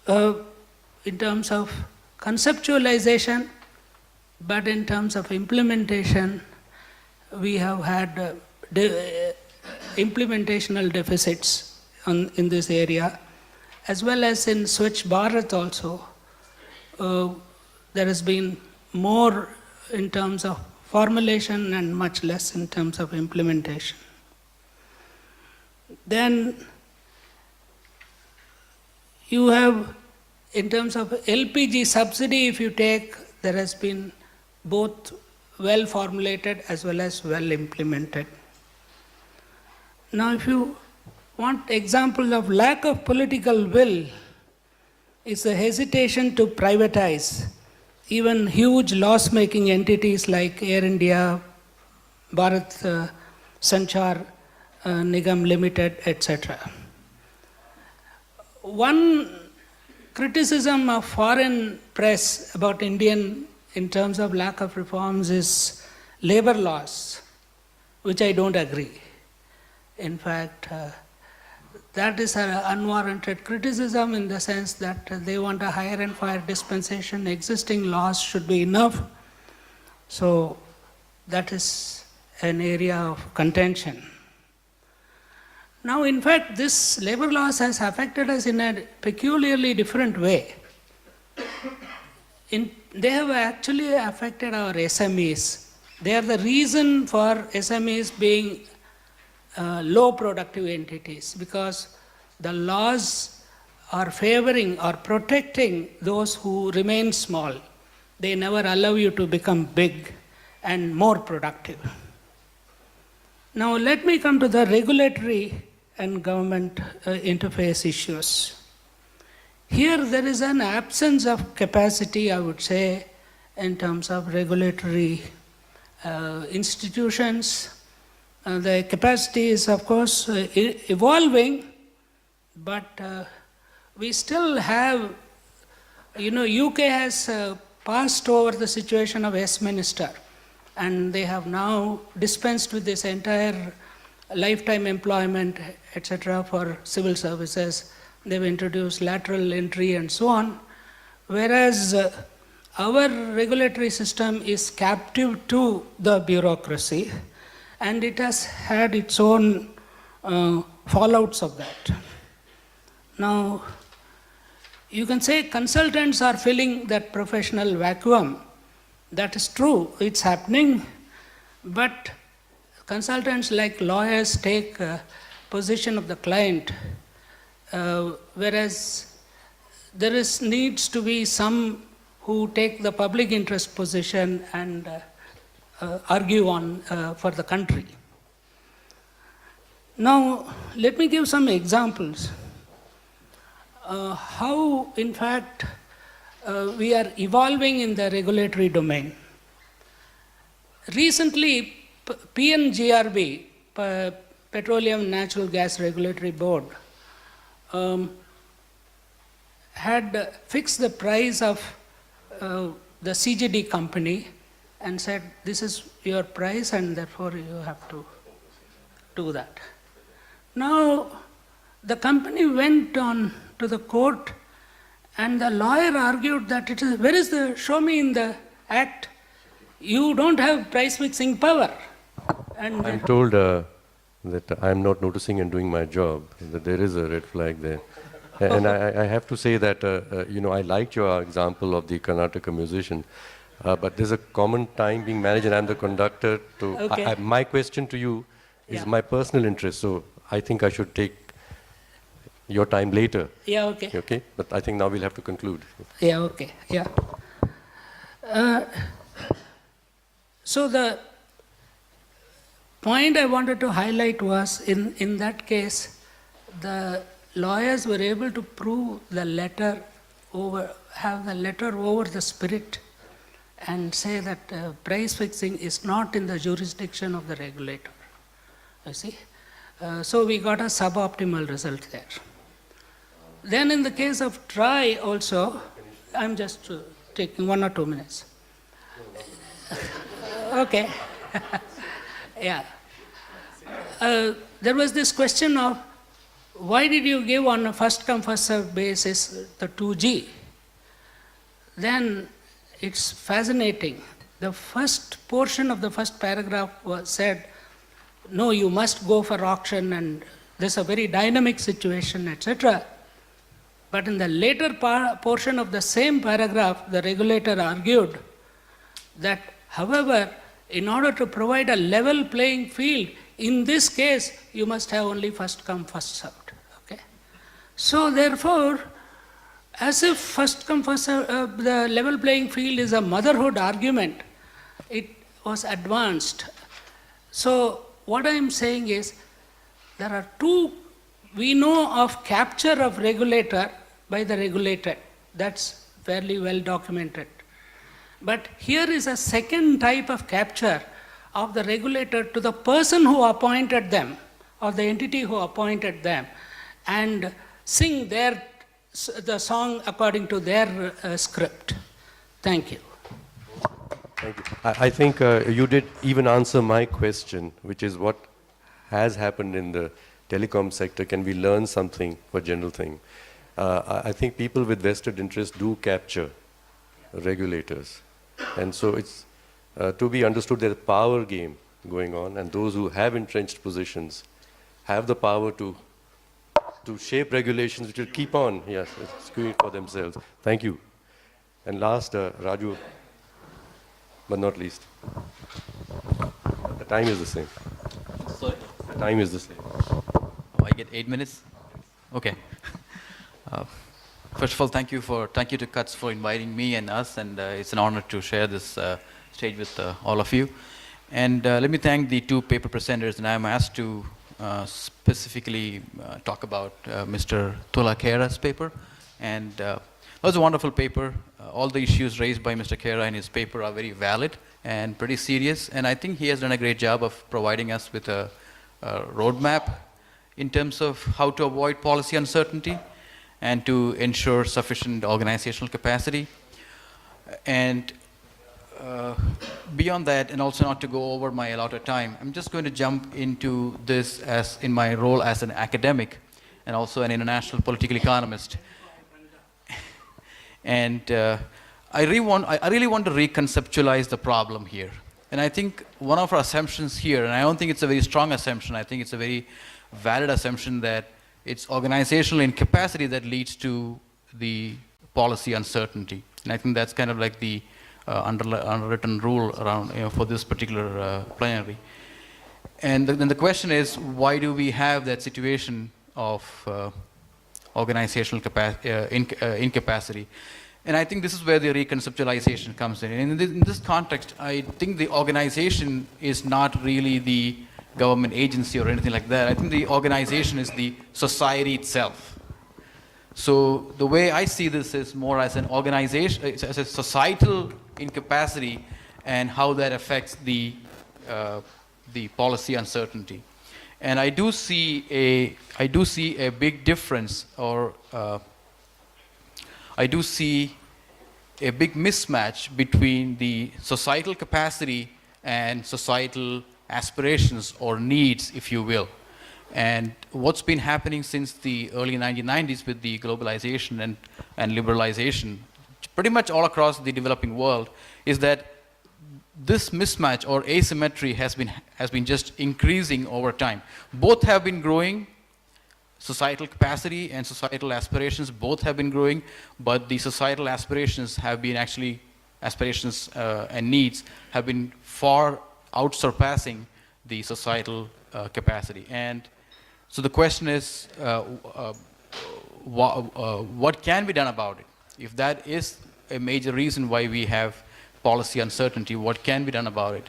In terms of conceptualization, but in terms of implementation, we have had implementational deficits in this area, as well as in Swachh Bharat also. There has been more in terms of formulation and much less in terms of implementation. Then you have, in terms of LPG subsidy, if you take, there has been both well formulated as well as well implemented. Now, if you want example of lack of political will, is the hesitation to privatize even huge loss-making entities like Air India, Bharat Sanchar Nigam Limited, etc. One criticism of foreign press about Indian in terms of lack of reforms is labor laws, which I don't agree. In fact, that is an unwarranted criticism in the sense that they want a hire and fire dispensation. Existing laws should be enough. So that is an area of contention. Now, in fact, this labor laws has affected us in a peculiarly different way. They have actually affected our SMEs. They are the reason for SMEs being low productive entities, because the laws are favoring or protecting those who remain small. They never allow you to become big and more productive. Now let me come to the regulatory and government interface issues. Here there is an absence of capacity, I would say, in terms of regulatory institutions. The capacity is, of course, evolving, but we still have, UK has passed over the situation of Westminster, and they have now dispensed with this entire lifetime employment, etc., for civil services. They've introduced lateral entry and so on, whereas our regulatory system is captive to the bureaucracy, and it has had its own fallouts of that. Now, you can say consultants are filling that professional vacuum. That is true, it's happening, but consultants like lawyers take position of the client, whereas there needs to be some who take the public interest position and argue on for the country. Now, let me give some examples. How, in fact, we are evolving in the regulatory domain. Recently, PNGRB, Petroleum Natural Gas Regulatory Board, had fixed the price of the CGD company and said, this is your price and therefore you have to do that. Now, the company went on to the court and the lawyer argued that it is, where is the, show me in the act, you don't have price fixing power. And I'm told that I'm not noticing and doing my job, that there is a red flag there. And I have to say that, I liked your example of the Karnataka musician, but there's a common time being managed and I'm the conductor. Okay. My question to you is my personal interest, so I think I should take your time later. Yeah, okay. Okay, but I think now we'll have to conclude. Yeah, okay, yeah. So the point I wanted to highlight was, in that case, the lawyers were able to prove the letter over, have the letter over the spirit and say that price fixing is not in the jurisdiction of the regulator. You see? So we got a suboptimal result there. Then in the case of TRI also, I'm just taking 1 or 2 minutes. Okay. Yeah. There was this question of, why did you give on a first come first served basis the 2G? Then it's fascinating. The first portion of the first paragraph said, no, you must go for auction and there's a very dynamic situation, etc. But in the later portion of the same paragraph, the regulator argued that, however, in order to provide a level playing field, in this case, you must have only first come, first served. Okay? So therefore, as if first come, first served, the level playing field is a motherhood argument, it was advanced. So what I am saying is, there are two, we know of capture of regulator by the regulated. That's fairly well documented. But here is a second type of capture of the regulator to the person who appointed them, or the entity who appointed them, and sing the song according to their script. Thank you. Thank you. I think you did even answer my question, which is what has happened in the telecom sector, can we learn something for general thing? I think people with vested interest do capture regulators. And so it's to be understood there's a power game going on, and those who have entrenched positions have the power to shape regulations which will keep on, yes, skewing for themselves. Thank you. And last, Raju, but not least. The time is the same. Sorry? The time is the same. Oh, I get 8 minutes? Okay. First of all, thank you to CUTS for inviting me and us, and it's an honor to share this stage with all of you. And let me thank the two paper presenters, and I'm asked to specifically talk about Mr. Tula Khera's paper. And it was a wonderful paper. All the issues raised by Mr. Khera in his paper are very valid and pretty serious, and I think he has done a great job of providing us with a roadmap in terms of how to avoid policy uncertainty and to ensure sufficient organizational capacity. And beyond that, and also not to go over my allotted time, I'm just going to jump into this as in my role as an academic and also an international political economist. And I really want to reconceptualize the problem here. And I think one of our assumptions here, and I don't think it's a very strong assumption, I think it's a very valid assumption that it's organizational incapacity that leads to the policy uncertainty. And I think that's kind of like the unwritten rule around, for this particular plenary. And then the question is, why do we have that situation of organizational incapacity? And I think this is where the reconceptualization comes in. And in this context, I think the organization is not really the government agency or anything like that. I think the organization is the society itself. So the way I see this is more as an organization, as a societal incapacity and how that affects the policy uncertainty. And I do see a big difference, or I do see a big mismatch between the societal capacity and societal aspirations or needs, if you will. And what's been happening since the early 1990s with the globalization and liberalization, pretty much all across the developing world, is that this mismatch or asymmetry has been just increasing over time. Both have been growing. Societal capacity and societal aspirations both have been growing, but the societal aspirations have been actually, and needs have been far outsurpassing the societal capacity. And so the question is, what can be done about it? If that is a major reason why we have policy uncertainty, what can be done about it?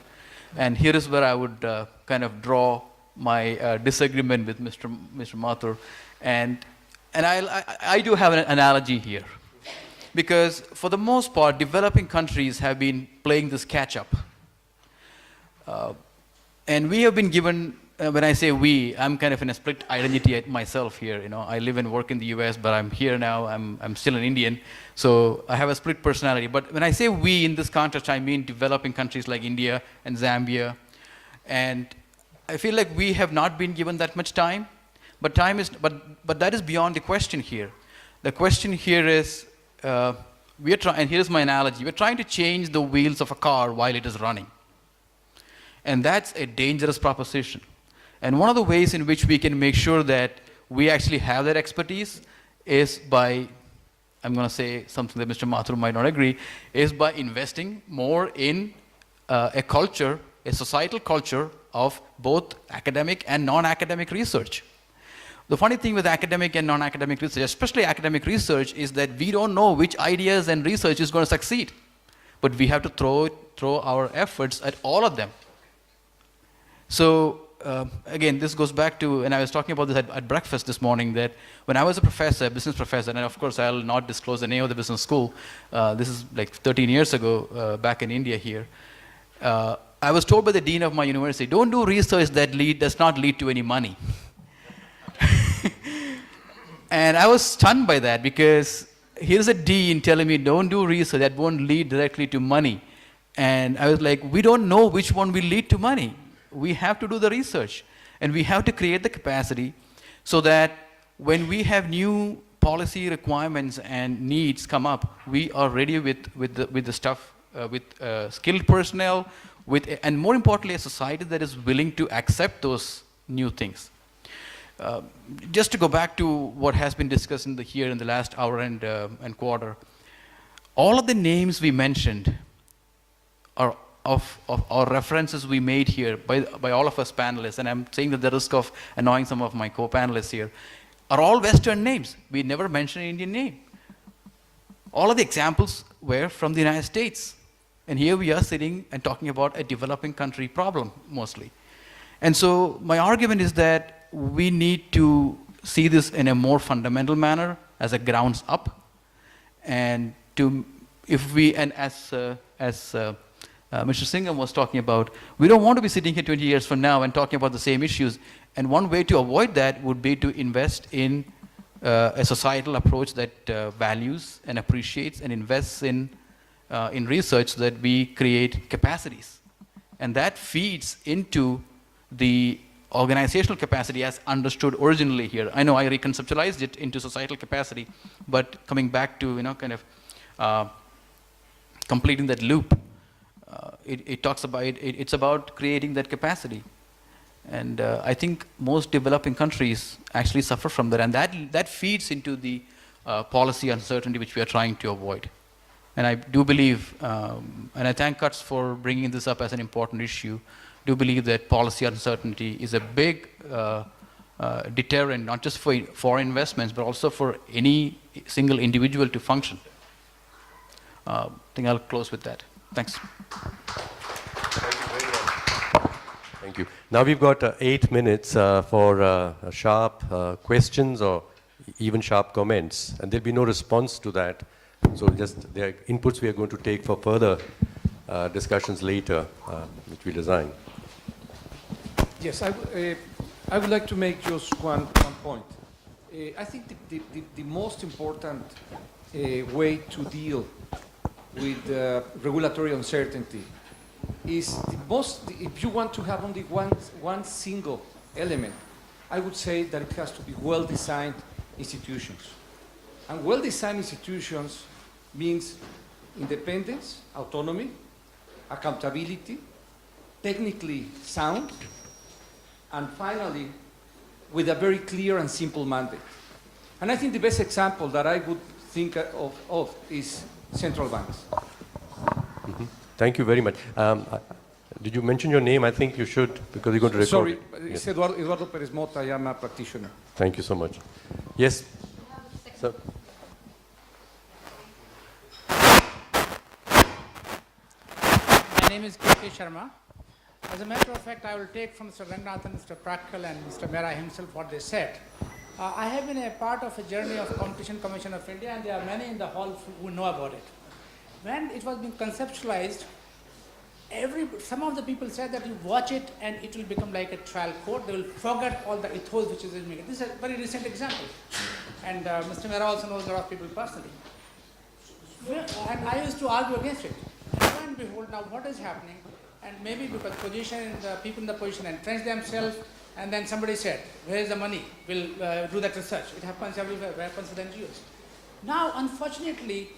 And here is where I would kind of draw my disagreement with Mr. Mathur, and I do have an analogy here, because for the most part, developing countries have been playing this catch-up, and we have been given. When I say we, I'm kind of in a split identity myself here. I live and work in the U.S., but I'm here now. I'm still an Indian, so I have a split personality. But when I say we in this context, I mean developing countries like India and Zambia, and I feel like we have not been given that much time, but that is beyond the question here. The question here is, and here's my analogy, we're trying to change the wheels of a car while it is running. And that's a dangerous proposition. And one of the ways in which we can make sure that we actually have that expertise is by, I'm going to say something that Mr. Mathur might not agree, is by investing more in a culture, a societal culture of both academic and non-academic research. The funny thing with academic and non-academic research, especially academic research, is that we don't know which ideas and research is going to succeed. But we have to throw our efforts at all of them. So again, this goes back to, and I was talking about this at breakfast this morning, that when I was a professor, business professor, and of course I'll not disclose the name of the business school, this is like 13 years ago, back in India here, I was told by the dean of my university, don't do research that does not lead to any money. And I was stunned by that, because here's a dean telling me don't do research that won't lead directly to money. And I was like, we don't know which one will lead to money. We have to do the research, and we have to create the capacity, so that when we have new policy requirements and needs come up, we are ready with the stuff, with skilled personnel, and more importantly, a society that is willing to accept those new things. Just to go back to what has been discussed here in the last hour and quarter, all of the names we mentioned are or references we made here by all of us panelists, and I'm saying at the risk of annoying some of my co-panelists here, are all Western names. We never mentioned an Indian name. All of the examples were from the United States. And here we are sitting and talking about a developing country problem, mostly. And so my argument is that we need to see this in a more fundamental manner, as a grounds up, and as Mr. Singham was talking about, we don't want to be sitting here 20 years from now and talking about the same issues. And one way to avoid that would be to invest in a societal approach that values and appreciates and invests in research, so that we create capacities. And that feeds into the organizational capacity as understood originally here. I know I reconceptualized it into societal capacity, but coming back to kind of completing that loop, it talks about it's about creating that capacity. And I think most developing countries actually suffer from that, and that feeds into the policy uncertainty which we are trying to avoid. And I do believe, and I thank Cuts for bringing this up as an important issue, do believe that policy uncertainty is a big deterrent, not just for investments, but also for any single individual to function. I think I'll close with that. Thanks. Thank you. Now we've got 8 minutes for sharp questions or even sharp comments, and there'll be no response to that. So just the inputs we are going to take for further discussions later, which we design. Yes, I would like to make just one point. I think the most important way to deal with regulatory uncertainty is if you want to have only one single element, I would say that it has to be well-designed institutions. And well-designed institutions means independence, autonomy, accountability, technically sound, and finally, with a very clear and simple mandate. And I think the best example that I would think of is central banks. Mm-hmm. Thank you very much. Did you mention your name? I think you should, because you're going to record. Sorry, it. it's Yes. Eduardo Perez Mota. I am a practitioner. Thank you so much. Yes. Sir. My name is K.K. Sharma. As a matter of fact, I will take from Mr. Ranganathan, Mr. Prakal, and Mr. Mehra himself what they said. I have been a part of a journey of Competition Commission of India, and there are many in the hall who know about it. When it was being conceptualized, some of the people said that you watch it and it will become like a trial court. They will forget all the ethos which is in it. This is a very recent example. And Mr. Mehra also knows a lot of people personally. And I used to argue against it. Lo and behold, now what is happening? And maybe because the people in the position entrench themselves, and then somebody said, where is the money? We'll do that research. It happens everywhere. It happens with NGOs. Now, unfortunately,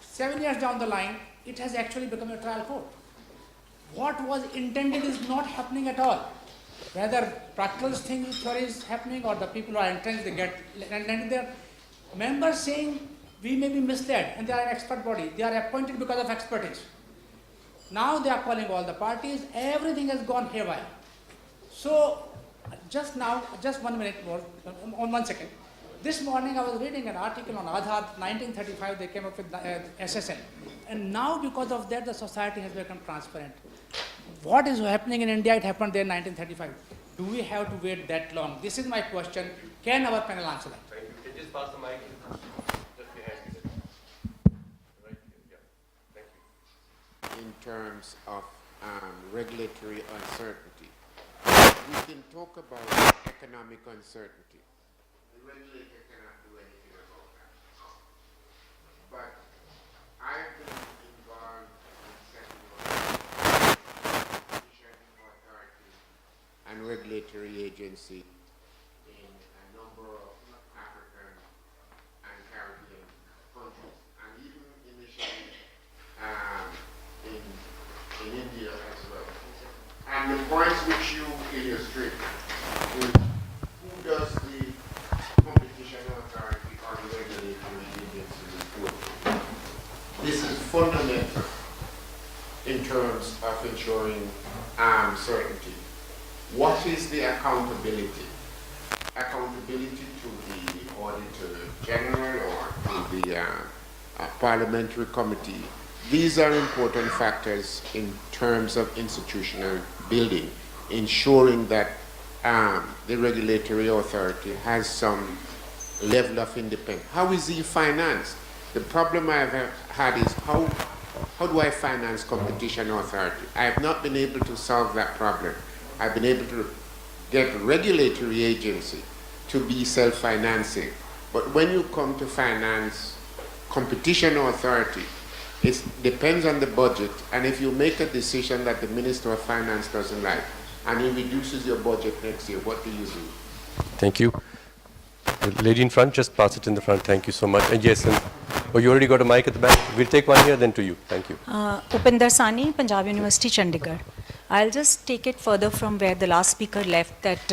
7 years down the line, it has actually become a trial court. What was intended is not happening at all. Whether Prakal's theory is happening or the people who are entrenched, they get landed there. Members saying, we may be misled, and they are an expert body. They are appointed because of expertise. Now they are calling all the parties. Everything has gone haywire. So, just 1 minute more, on 1 second. This morning I was reading an article on Aadhaar, 1935 they came up with SSN. And now because of that the society has become transparent. What is happening in India, it happened there in 1935. Do we have to wait that long? This is my question. Can our panel answer that? Thank you. Can you just pass the mic? Just behind you. Right here. Yeah. Thank you. In terms of regulatory uncertainty, we can talk about economic uncertainty. The regulator cannot do anything about that. But I've been involved in setting up competition authority and regulatory agency in And the points which you illustrate is who does the competition authority or regulatory agency report to? This is fundamental in terms of ensuring certainty. What is the accountability? Accountability to the Auditor General or to the Parliamentary Committee. These are important factors in terms of institutional building, ensuring that the regulatory authority has some level of independence. How is he financed? The problem I've had is how do I finance competition authority? I have not been able to solve that problem. I've been able to get regulatory agency to be self-financing. But when you come to finance competition authority, it depends on the budget, and if you make a decision that the Minister of Finance doesn't like, and he reduces your budget next year, what do you do? Thank you. The lady in front, just pass it in the front. Thank you so much. And yes, oh, you already got a mic at the back. We'll take one here, then to you. Thank you. Upinder Sani, Punjab University, Chandigarh. I'll just take it further from where the last speaker left, that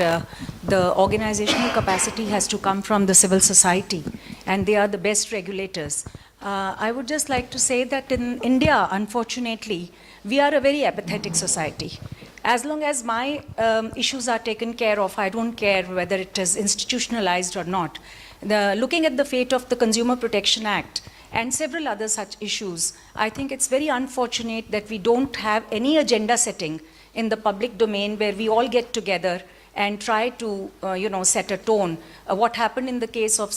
the organizational capacity has to come from the civil society, and they are the best regulators. I would just like to say that in India, unfortunately, we are a very apathetic society. As long as my issues are taken care of, I don't care whether it is institutionalized or not. Looking at the fate of the Consumer Protection Act and several other such issues, I think it's very unfortunate that we don't have any agenda setting in the public domain where we all get together and try to, set a tone. What happened in the case of,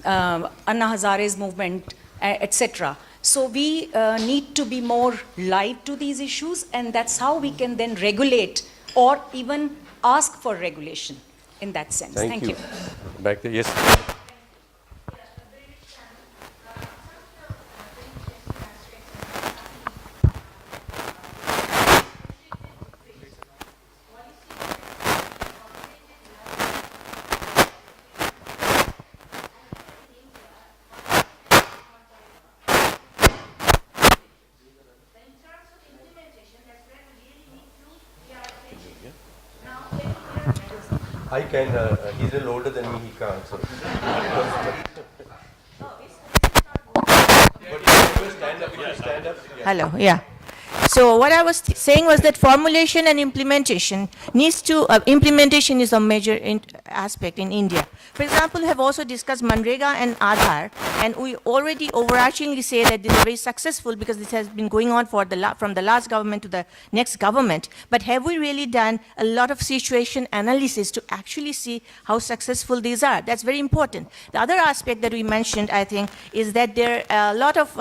Anna Hazare's movement, etc. So we need to be more live to these issues, and that's how we can then regulate or even ask for regulation in that sense. Thank you. Back there, yes. I can, he's a little older than me, he can't. So. Hello, yeah. So what I was saying was that formulation and implementation needs to, implementation is a major aspect in India. For example, we have also discussed Manrega and Aadhaar, and we already overarchingly say that this is very successful because this has been going on for from the last government to the next government. But have we really done a lot of situation analysis to actually see how successful these are? That's very important. The other aspect that we mentioned, I think, is that there a lot of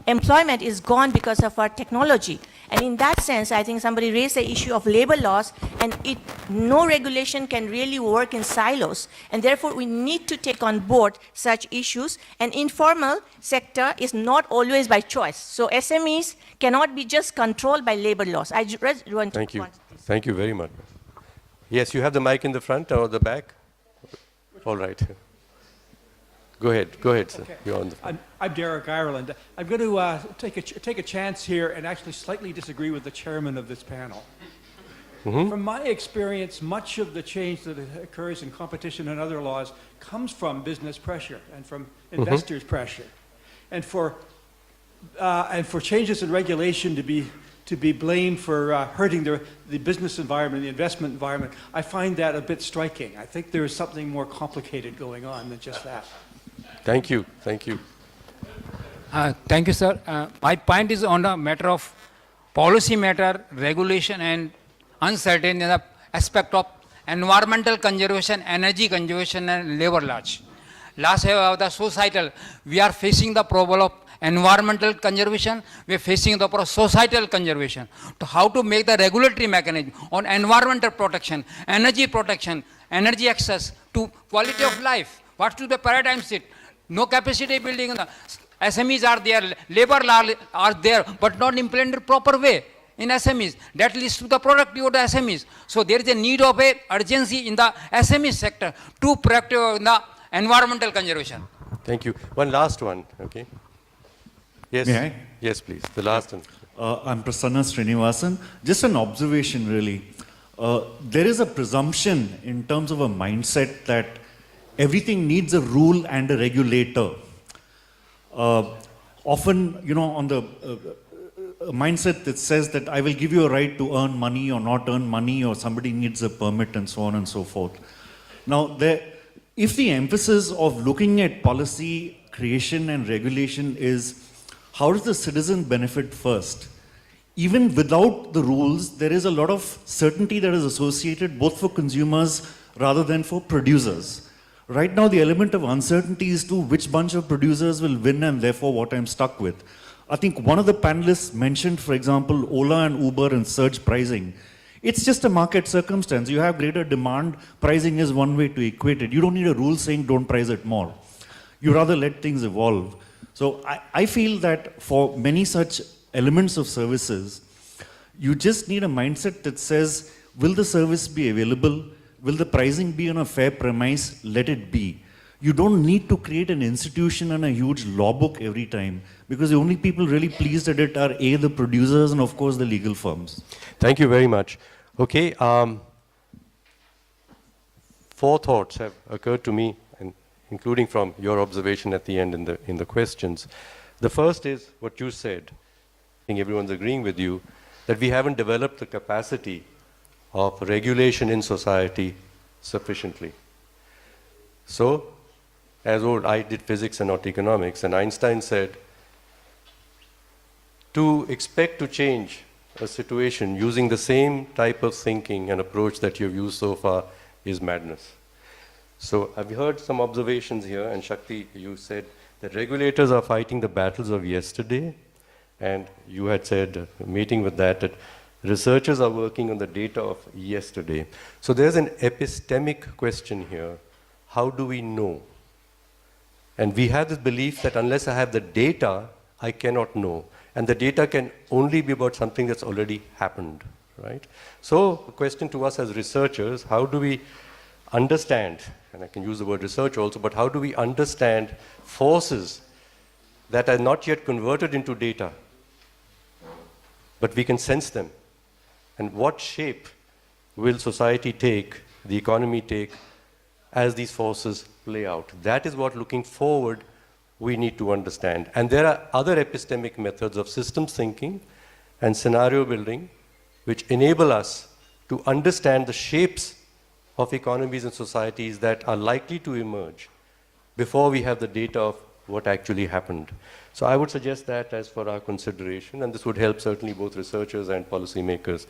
employment is gone because of our technology. And in that sense, I think somebody raised the issue of labor laws, and no regulation can really work in silos. And therefore, we need to take on board such issues. And informal sector is not always by choice. So SMEs cannot be just controlled by labor laws. Thank you. Thank you very much. Yes, you have the mic in the front or the back? All right. Go ahead, sir. Okay. You're on the phone. I'm Derek Ireland. I'm going to take a chance here and actually slightly disagree with the chairman of this panel. Mm-hmm. From my experience, much of the change that occurs in competition and other laws comes from business pressure and from investors' pressure, and for changes in regulation to be blamed for hurting the business environment, the investment environment. I find that a bit striking. I think there is something more complicated going on than just that. Thank you. Thank you. Thank you, sir. My point is on the matter of policy matter, regulation, and uncertainty in the aspect of environmental conservation, energy conservation, and labor laws. Last year, the societal, we are facing the problem of environmental conservation, we are facing the problem of societal conservation. To how to make the regulatory mechanism on environmental protection, energy access to quality of life. What should the paradigm sit? No capacity building. SMEs are there, labor law are there, but not implemented proper way in SMEs. That leads to the productivity of the SMEs. So there is a need of a urgency in the SME sector to proactive in the environmental conservation. Thank you. One last one, okay? Yes. May I? Yes, please. The last one. I'm Prasanna Srinivasan. Just an observation, really. There is a presumption in terms of a mindset that everything needs a rule and a regulator. Often, you know, on the mindset that says that I will give you a right to earn money or not earn money, or somebody needs a permit and so on and so forth. Now, if the emphasis of looking at policy creation and regulation is how does the citizen benefit first? Even without the rules, there is a lot of certainty that is associated both for consumers rather than for producers. Right now, the element of uncertainty is to which bunch of producers will win and therefore what I'm stuck with. I think one of the panelists mentioned, for example, Ola and Uber and surge pricing. It's just a market circumstance. You have greater demand, pricing is one way to equate it. You don't need a rule saying don't price it more. You rather let things evolve. So I feel that for many such elements of services, you just need a mindset that says, will the service be available? Will the pricing be on a fair premise? Let it be. You don't need to create an institution and a huge law book every time, because the only people really pleased at it are A, the producers, and of course the legal firms. Thank you very much. Okay, 4 thoughts have occurred to me, and including from your observation at the end in the questions. The first is what you said. I think everyone's agreeing with you that we haven't developed the capacity of regulation in society sufficiently. So, I did physics and not economics, and Einstein said, to expect to change a situation using the same type of thinking and approach that you've used so far is madness. So I've heard some observations here, and Shakti, you said that regulators are fighting the battles of yesterday, and you had said, meeting with that researchers are working on the data of yesterday. So there's an epistemic question here. How do we know? And we have this belief that unless I have the data, I cannot know. And the data can only be about something that's already happened, right? So the question to us as researchers, how do we understand, and I can use the word research also, but how do we understand forces that are not yet converted into data, but we can sense them? And what shape will society take, the economy take, as these forces play out? That is what, looking forward, we need to understand. And there are other epistemic methods of systems thinking and scenario building which enable us to understand the shapes of economies and societies that are likely to emerge before we have the data of what actually happened. So I would suggest that as for our consideration, and this would help certainly both researchers and policymakers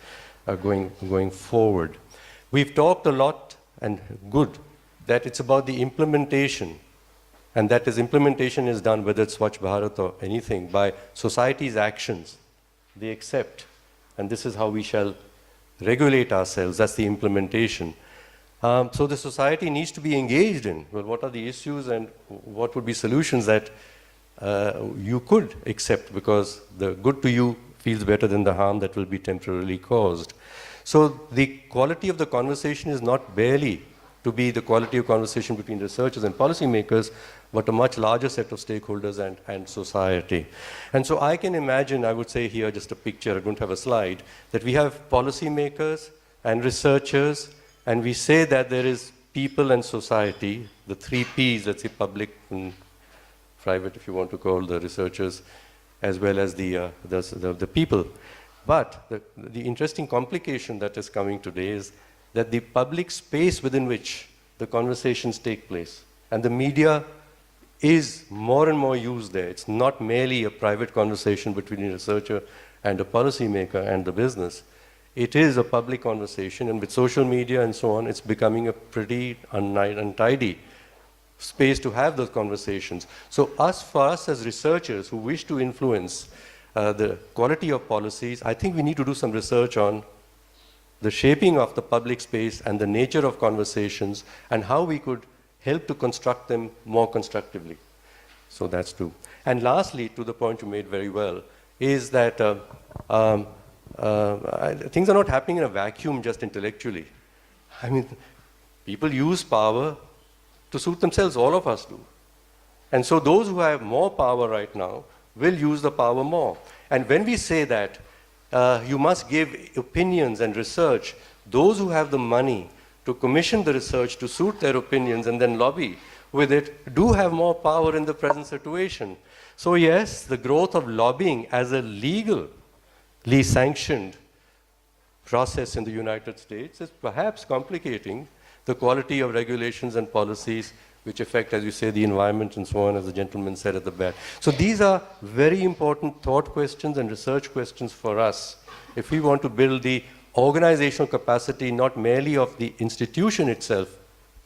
going forward. We've talked a lot, and good, that it's about the implementation, and that is implementation is done, whether it's Swachh Bharat or anything, by society's actions. They accept, and this is how we shall regulate ourselves. That's the implementation. So the society needs to be engaged in, well, what are the issues and what would be solutions that you could accept, because the good to you feels better than the harm that will be temporarily caused. So the quality of the conversation is not barely to be the quality of conversation between researchers and policymakers, but a much larger set of stakeholders and society. And so I can imagine, I would say here just a picture, I don't have a slide, that we have policymakers and researchers, and we say that there is people and society, the 3 Ps, let's say public and private, if you want to call the researchers, as well as the people. But the interesting complication that is coming today is that the public space within which the conversations take place, and the media is more and more used there. It's not merely a private conversation between a researcher and a policymaker and the business. It is a public conversation, and with social media and so on, it's becoming a pretty untidy space to have those conversations. So for us as researchers who wish to influence the quality of policies, I think we need to do some research on the shaping of the public space and the nature of conversations and how we could help to construct them more constructively. So that's true. And lastly, to the point you made very well, is that things are not happening in a vacuum just intellectually. I mean, people use power to suit themselves, all of us do. And so those who have more power right now will use the power more. And when we say that, you must give opinions and research, those who have the money to commission the research to suit their opinions and then lobby with it, do have more power in the present situation. So yes, the growth of lobbying as a legally sanctioned process in the United States is perhaps complicating the quality of regulations and policies which affect, as you say, the environment and so on, as the gentleman said at the back. So these are very important thought questions and research questions for us if we want to build the organizational capacity not merely of the institution itself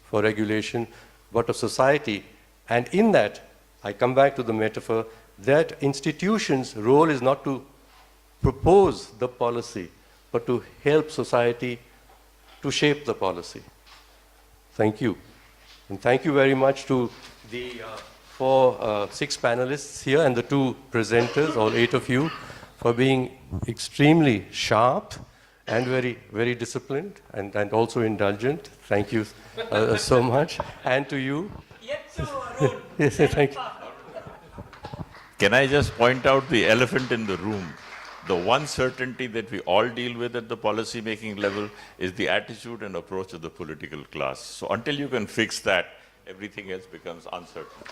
for regulation, but of society. And in that, I come back to the metaphor that institutions' role is not to propose the policy, but to help society to shape the policy. Thank you. And thank you very much to the 6 panelists here and the 2 presenters, all 8 of you, for being extremely sharp and very, very disciplined and also indulgent. Thank you so much. And to you. Yes, thank you. Can I just point out the elephant in the room? The one certainty that we all deal with at the policy making level is the attitude and approach of the political class. So until you can fix that, everything else becomes uncertain.